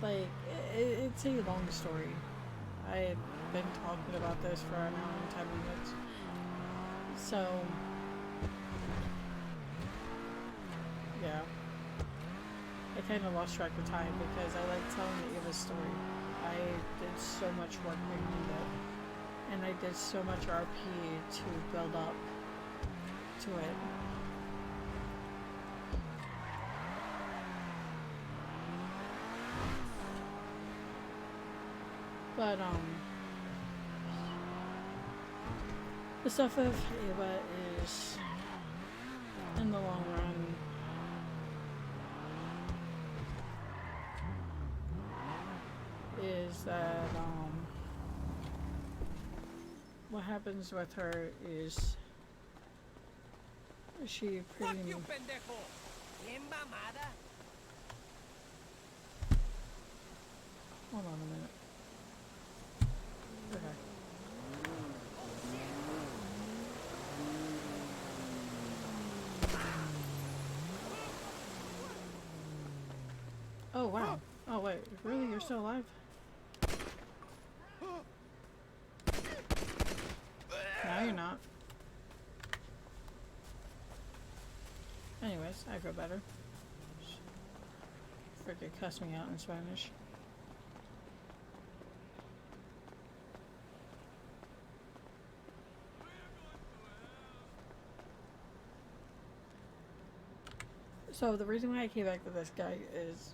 like it's a long story. I've been talking about this for an hour and 10 minutes. So yeah. I kind of lost track of time because I like telling Ava's story. I did so much work behind it, and I did so much RP to build up to it. But the stuff of Ava is, in the long run, is that what happens with her is she pretty Fuck you, pendejo! Bien mamada. hold on a minute. Okay. Oh wow. Oh wait, really? You're still alive? No, you're not. Anyways, I feel better. Freaking cuss me out in Spanish. So the reason why I came back to this guy is,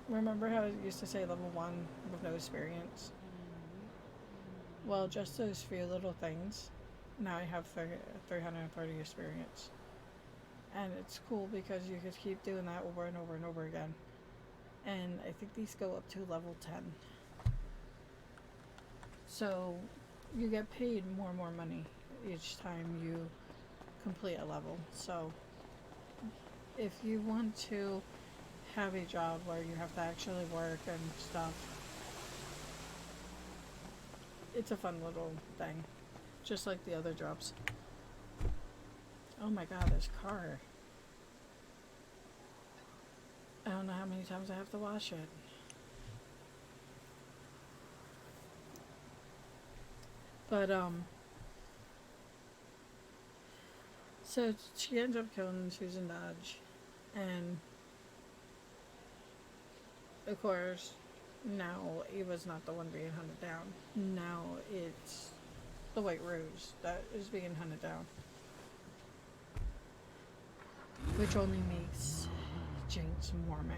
remember how I used to say level 1 with no experience? Well, just those few little things, now I have 330 experience. And it's cool because you could keep doing that over and over and over again. And I think these go up to level 10. So you get paid more and more money each time you complete a level. So if you want to have a job where you have to actually work and stuff, it's a fun little thing, just like the other jobs. Oh my god, this car. I don't know how many times I have to wash it. But so she ends up killing Susan Dodge, and of course now Ava's not the one being hunted down. Now it's the White Rose that is being hunted down, which only makes Jinx more mad.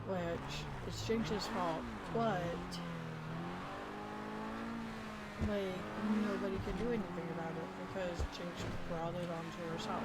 Which is Jinx's fault, but like nobody can do anything about it because Jinx brought it onto herself.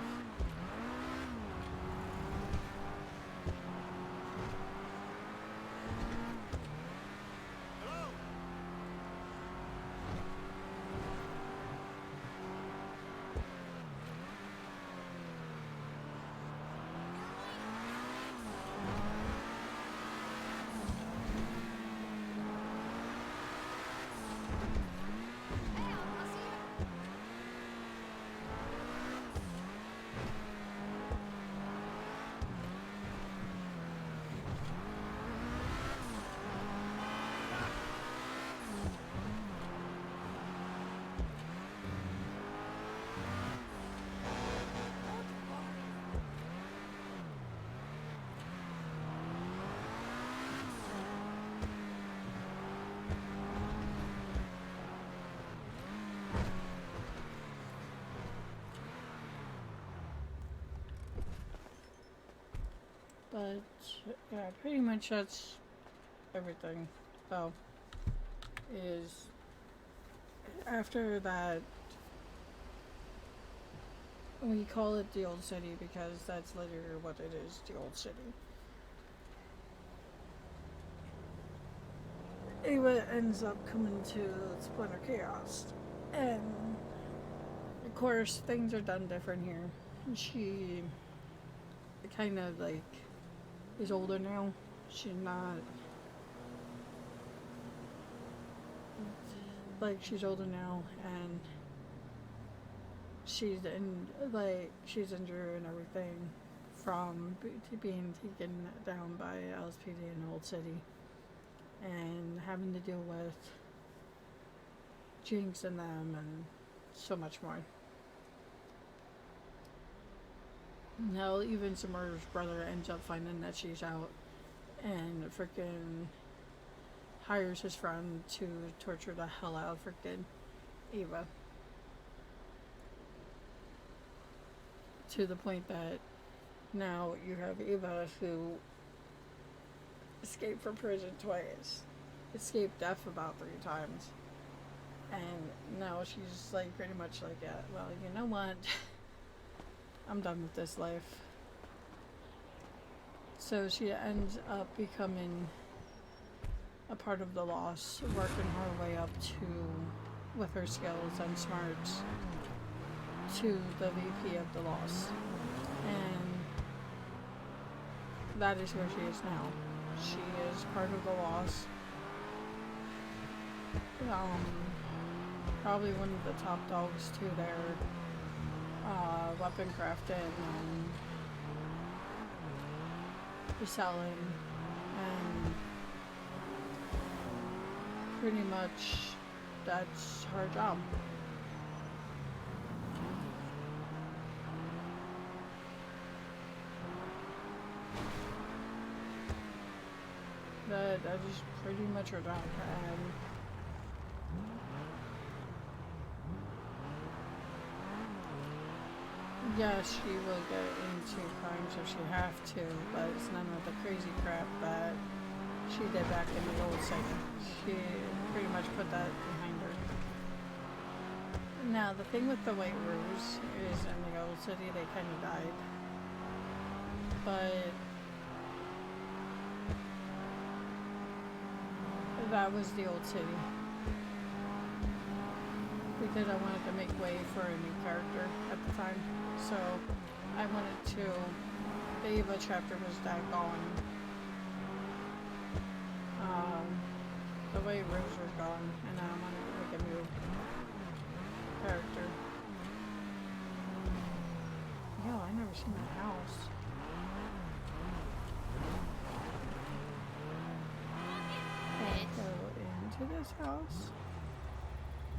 But yeah, pretty much that's everything. So is after that, we call it the Old City because that's literally what it is, the Old City. Ava ends up coming to Splintered Chaos, and of course things are done different here. She kind of like is older now. She's not like she's older now, and she's injured and everything from being taken down by LSPD in Old City and having to deal with Jinx and them and so much more. Hell, even Samara's brother ends up finding that she's out and freaking hires his friend to torture the hell out of freaking Ava. To the point that now you have Ava who escaped from prison twice, escaped death about 3 times, and now she's like pretty much like, yeah, well, you know what? I'm done with this life. So she ends up becoming a part of the Lost, working her way up to, with her skills and smarts, to the VP of the Lost. And that is where she is now. She is part of the Lost. Probably one of the top dogs to their weapon crafting and reselling, and pretty much that's her job. That is pretty much her job. And yes, she will get into crimes if she have to, but it's none of the crazy crap that she did back in the old city. She pretty much put that behind her. Now, the thing with the White Rose is in the old city they kind of died. But that was the old city. Because I wanted to make way for a new character at the time. So I wanted to, the Ava chapter was that gone. The White Rose was gone, and I wanted to make a new character. Yo, I never seen that house. Let's go into this house.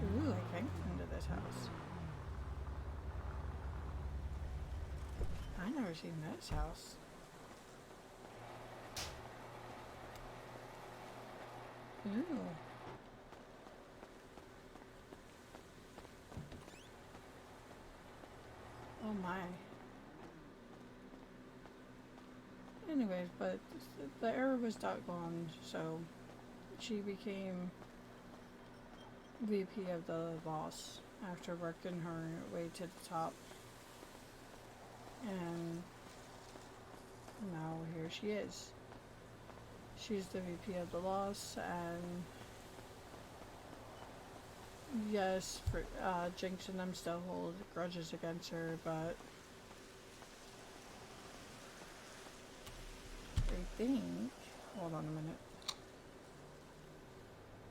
Ooh, I can go into this house. I never seen this house. Ooh. Oh my. Anyways, but the era was gone, so she became VP of the Lost after working her way to the top. And now here she is. She's the VP of the Lost, and yes, for Jinx and them still hold grudges against her, but I think, hold on a minute,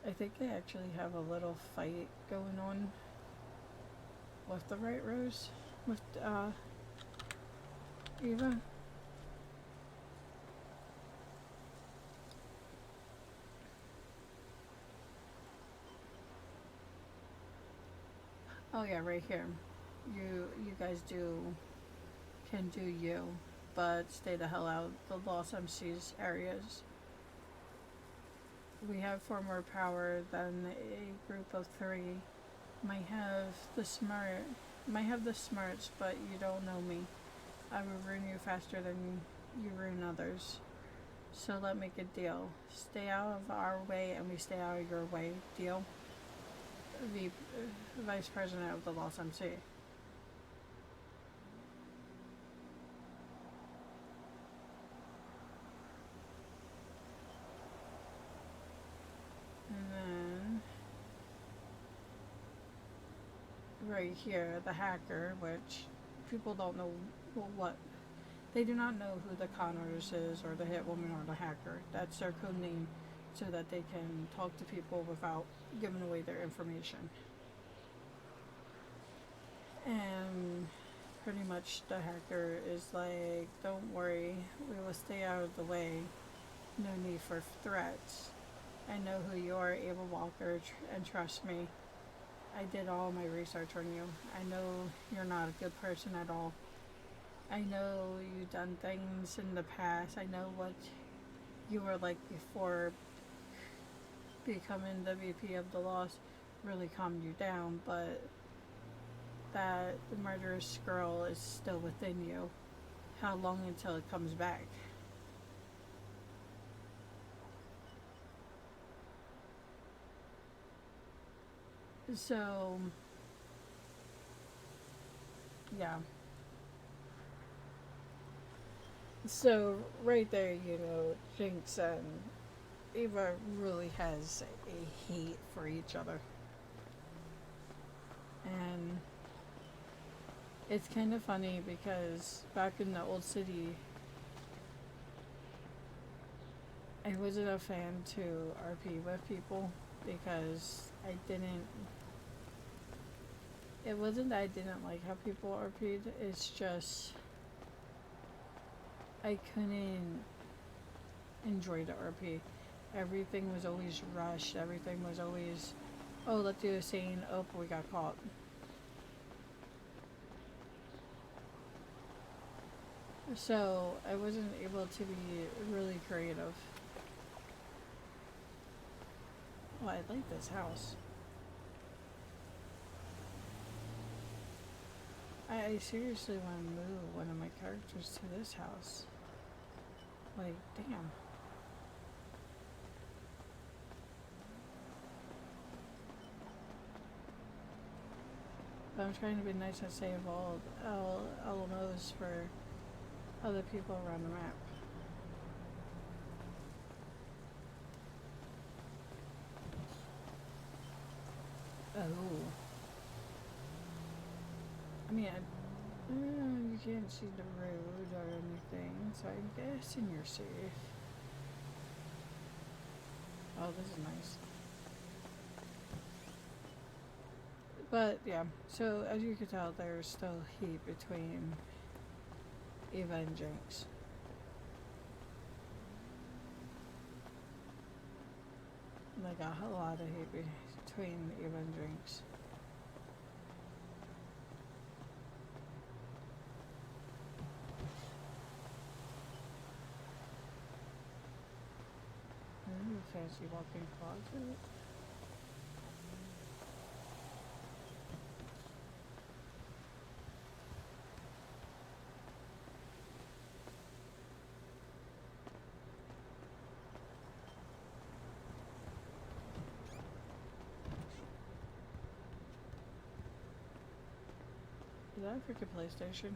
I think they actually have a little fight going on with the White Rose, with Eva. Oh yeah, right here. You guys can do you, but stay the hell out of the Lost MC's areas. We have far more power than a group of 3. Might have the smarts, but you don't know me. I will ruin you faster than you ruin others. So let's make a deal. Stay out of our way and we stay out of your way. Deal? The Vice President of the Lost MC. And then right here, the hacker, which people don't know what. They do not know who the con artist is, or the hit woman, or the hacker. That's their code name, so that they can talk to people without giving away their information. And pretty much the hacker is like, don't worry, we will stay out of the way. No need for threats. I know who you are, Ava Walker, and trust me. I did all my research on you. I know you're not a good person at all. I know you've done things in the past. I know what you were like before becoming the VP of the Lost really calmed you down, but that murderous girl is still within you. How long until it comes back? So, yeah. So, right there, you know, Jinx and Ava really has a hate for each other. And it's kind of funny because back in the old city, I wasn't a fan to RP with people because I didn't. It wasn't that I didn't like how people RP'd, it's just I couldn't enjoy the RP. Everything was always rushed, everything was always, oh, let's do a scene, oh, we got caught. So I wasn't able to be really creative. Oh, I like this house. I seriously want to move one of my characters to this house. Like, damn. But I'm trying to be nice and save all LMOs for other people around the map. Oh. I mean, you can't see the road or anything, so I'm guessing you're safe. Oh, this is nice. But, yeah, so as you can tell, there's still heat between Ava and Jinx. Like a lot of hate between Ava and Jinx. Ooh, fancy walk-in closet. Is that a freaking PlayStation?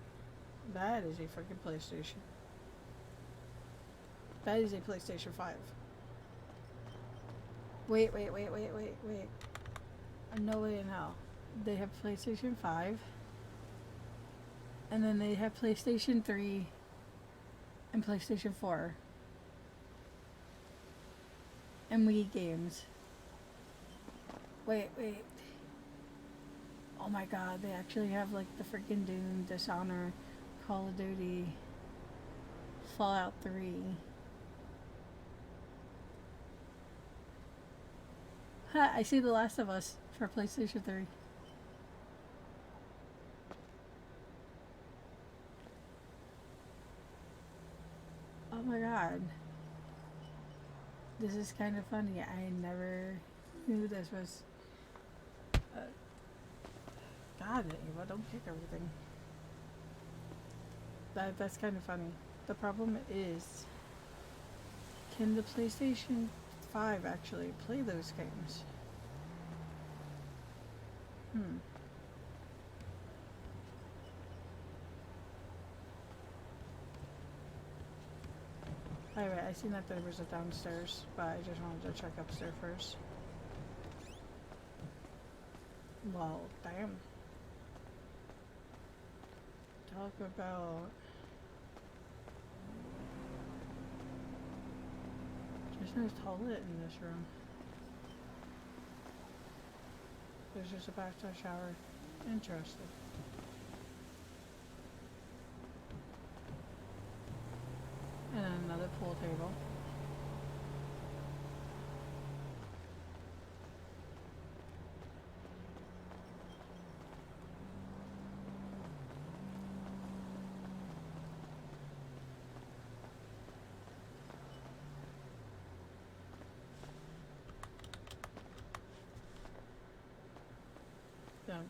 That is a freaking PlayStation. That is a PlayStation 5. Wait. No way in hell. They have PlayStation 5. And then they have PlayStation 3 and PlayStation 4. And Wii games. Wait. Oh my god, they actually have like the freaking Doom, Dishonor, Call of Duty, Fallout 3. Ha, I see The Last of Us for PlayStation 3. Oh my god. This is kind of funny. I never knew this was... God, Ava, don't kick everything. That's kind of funny. The problem is, can the PlayStation 5 actually play those games? Alright, I seen that there was a downstairs, but I just wanted to check upstairs first. Well, damn. Talk about... There's no toilet in this room. There's just a bathtub shower. Interesting. And another pool table.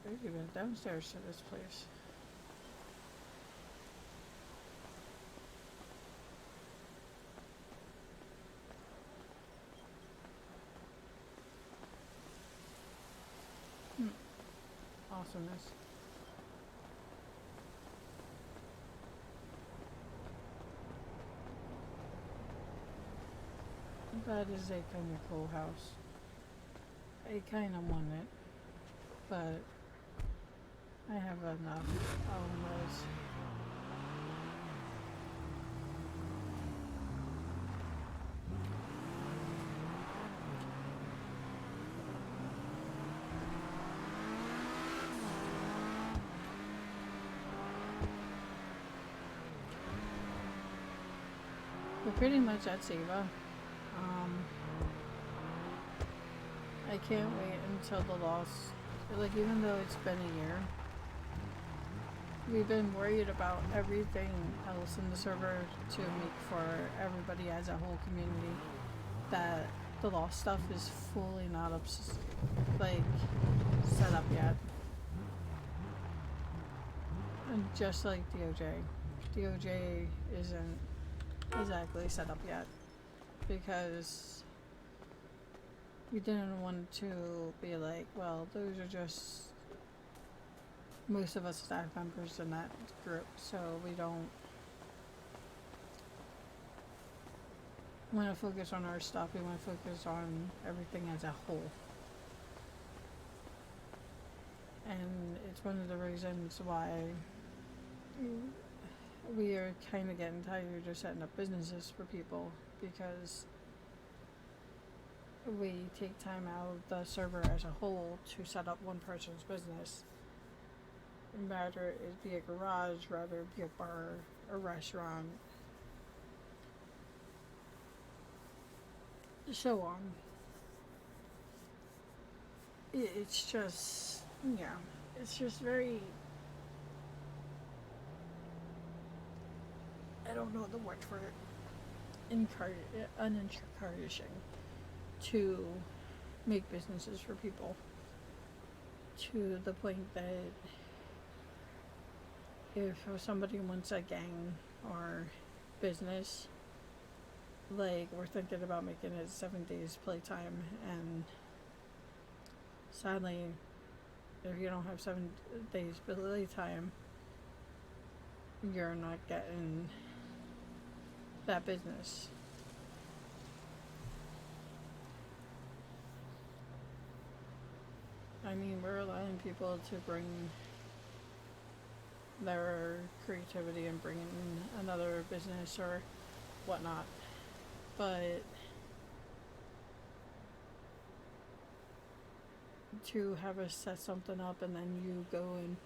there's even downstairs to this place. Awesomeness. That is a kind of cool house. I kind of want it, but I have enough almost. But pretty much that's Ava. I can't wait until the loss. Like, even though it's been a year, we've been worried about everything else in the server to make for everybody as a whole community. That the lost stuff is fully not set up yet. And just like DOJ isn't exactly set up yet because we didn't want to be like, well, those are just most of us staff members in that group, so we don't want to focus on our stuff. We want to focus on everything as a whole. And it's one of the reasons why we are kind of getting tired of setting up businesses for people, because we take time out of the server as a whole to set up one person's business. Rather it be a garage, rather it be a bar, a restaurant, so on. It's just, yeah, it's just very, I don't know the word for it, unencouraging to make businesses for people, to the point that if somebody wants a gang or business, like, we're thinking about making it 7 days playtime, and sadly, if you don't have 7 days playtime, you're not getting that business. I mean, we're allowing people to bring their creativity and bring in another business or whatnot, but to have us set something up and then you go and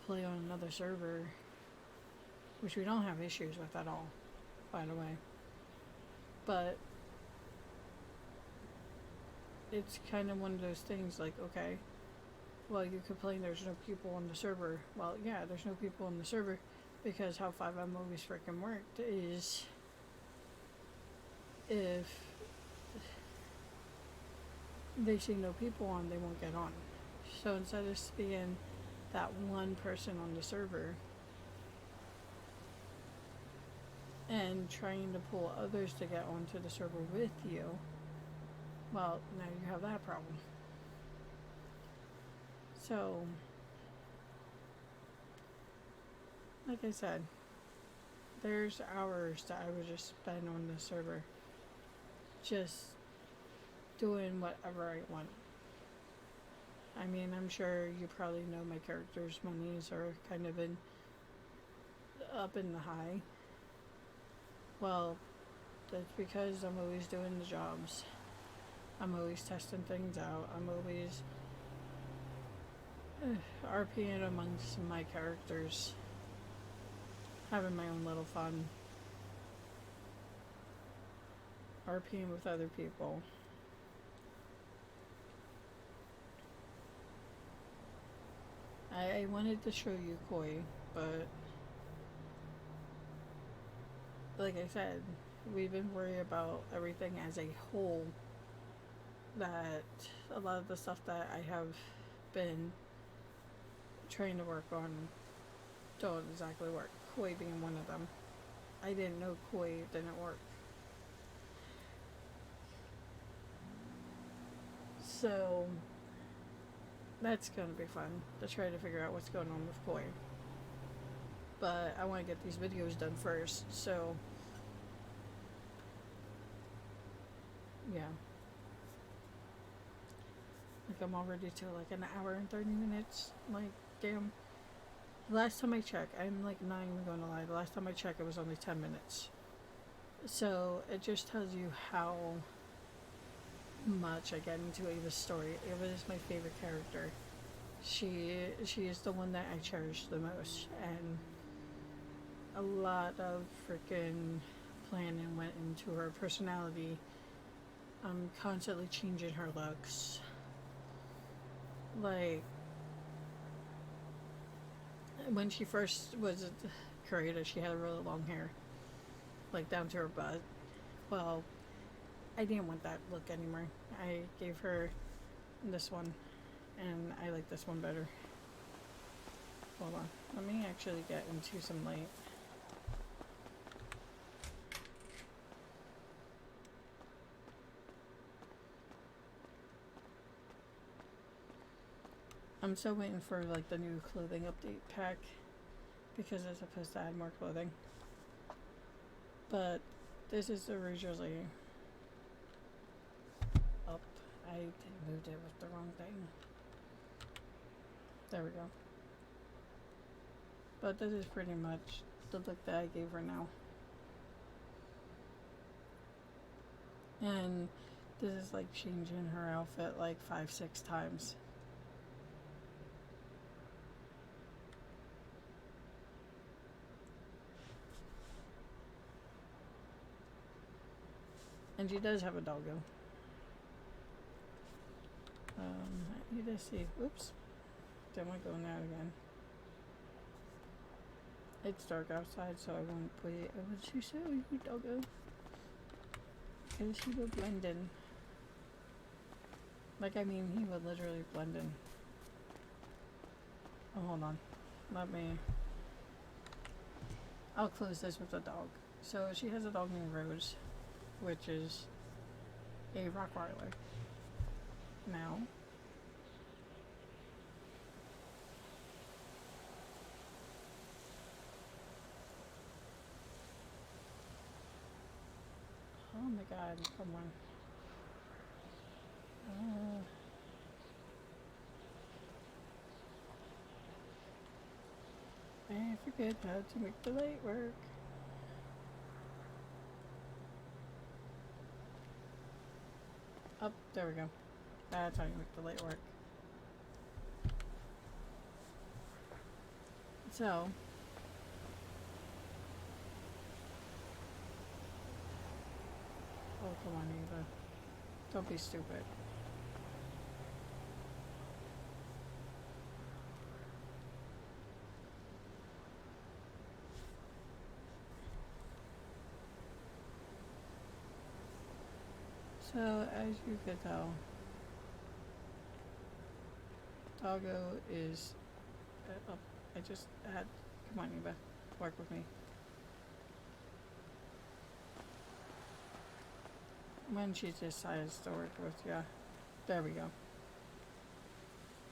play on another server, which we don't have issues with at all, by the way, but it's kind of one of those things like, okay, well, you complain there's no people on the server. Well, yeah, there's no people on the server because how Fivem always freaking worked is if they see no people on, they won't get on. So instead of being that one person on the server and trying to pull others to get onto the server with you, well, now you have that problem. So, like I said, there's hours that I would just spend on the server just doing whatever I want. I mean, I'm sure you probably know my character's monies are kind of up in the high. Well, that's because I'm always doing the jobs. I'm always testing things out. I'm always RPing amongst my characters, having my own little fun, RPing with other people. I wanted to show you Koi, but like I said, we've been worried about everything as a whole, that a lot of the stuff that I have been trying to work on don't exactly work. Koi being one of them. I didn't know koi didn't work. So that's gonna be fun to try to figure out what's going on with koi. But I want to get these videos done first, so yeah. Like I'm already to like an hour and 30 minutes. Like, damn. The last time I checked, I'm like not even going to lie. The last time I checked, it was only 10 minutes. So it just tells you how much I get into Ava's story. Ava is my favorite character. She is the one that I cherish the most, and a lot of freaking planning went into her personality. I'm constantly changing her looks. Like, when she first was created, she had really long hair, like down to her butt. Well, I didn't want that look anymore. I gave her this one, and I like this one better. Hold on, let me actually get into some light. I'm still waiting for like the new clothing update pack because it's supposed to add more clothing. But this is originally up. I moved it with the wrong thing. There we go. But this is pretty much the look that I gave her now. And this is like changing her outfit like 5-6 times. And she does have a doggo. I need to see. Oops. Don't want to go now again. It's dark outside, so I won't put it over too soon, you doggo. Because he will blend in. Like, I mean, he would literally blend in. Oh, hold on. Let me... I'll close this with the dog. So, she has a dog named Rose, which is a Rottweiler. Now, oh my god, come on. I forget how to make the light work. Up, there we go. That's how you make the light work. So, oh come on, Ava. Don't be stupid. So, as you could tell, Doggo is up. I just had, come on, Eva, work with me. When she decides to work with you, there we go.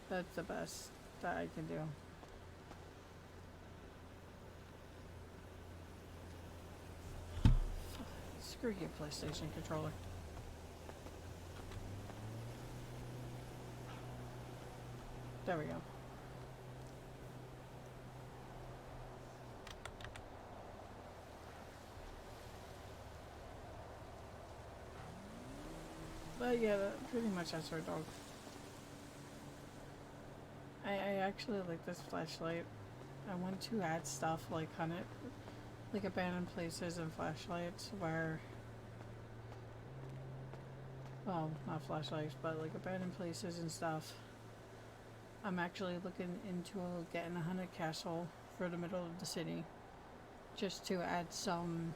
That's the best that I can do. Screw you, PlayStation controller. There we go. But yeah, pretty much that's our dog. I actually like this flashlight. I want to add stuff like on it, like abandoned places and flashlights where, well, not flashlights, but like abandoned places and stuff. I'm actually looking into getting a haunted castle for the middle of the city, just to add some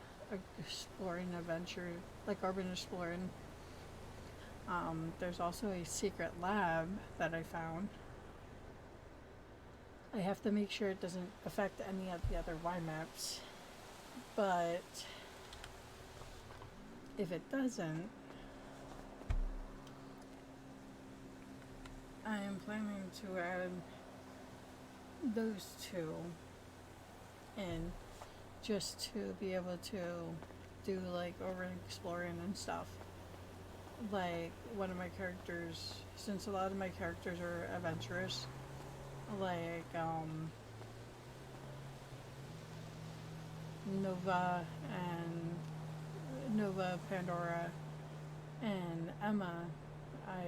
exploring adventure, like urban exploring. There's also a secret lab that I found I have to make sure it doesn't affect any of the other Y maps. But if it doesn't, I am planning to add those two in just to be able to do like over exploring and stuff. Like one of my characters, since a lot of my characters are adventurous, like Nova, Pandora, and Emma, I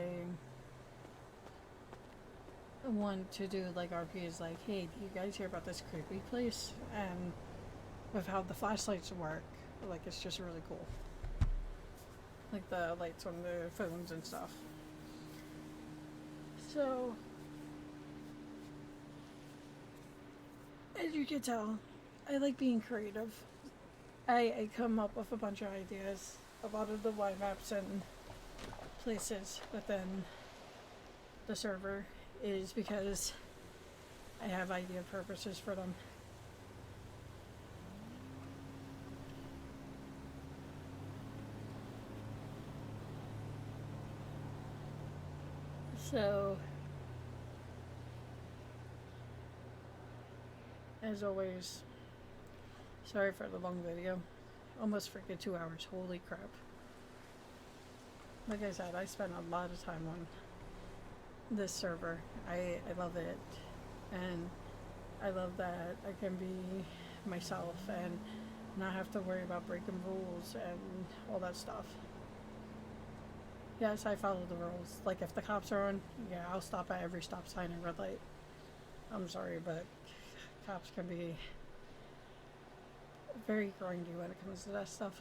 want to do like RPs like, hey, do you guys hear about this creepy place? And with how the flashlights work, like it's just really cool. Like the lights on the phones and stuff. So, as you can tell, I like being creative. I come up with a bunch of ideas. A lot of the Y maps and places within the server is because I have idea purposes for them. So, as always, sorry for the long video. Almost freaking 2 hours. Holy crap. Like I said, I spent a lot of time on this server. I love it. And I love that I can be myself and not have to worry about breaking rules and all that stuff. Yes, I follow the rules. Like if the cops are on, yeah, I'll stop at every stop sign and red light. I'm sorry, but cops can be very grindy when it comes to that stuff.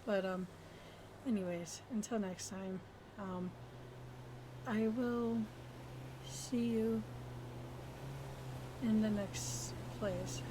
But anyways, until next time, I will see you in the next place.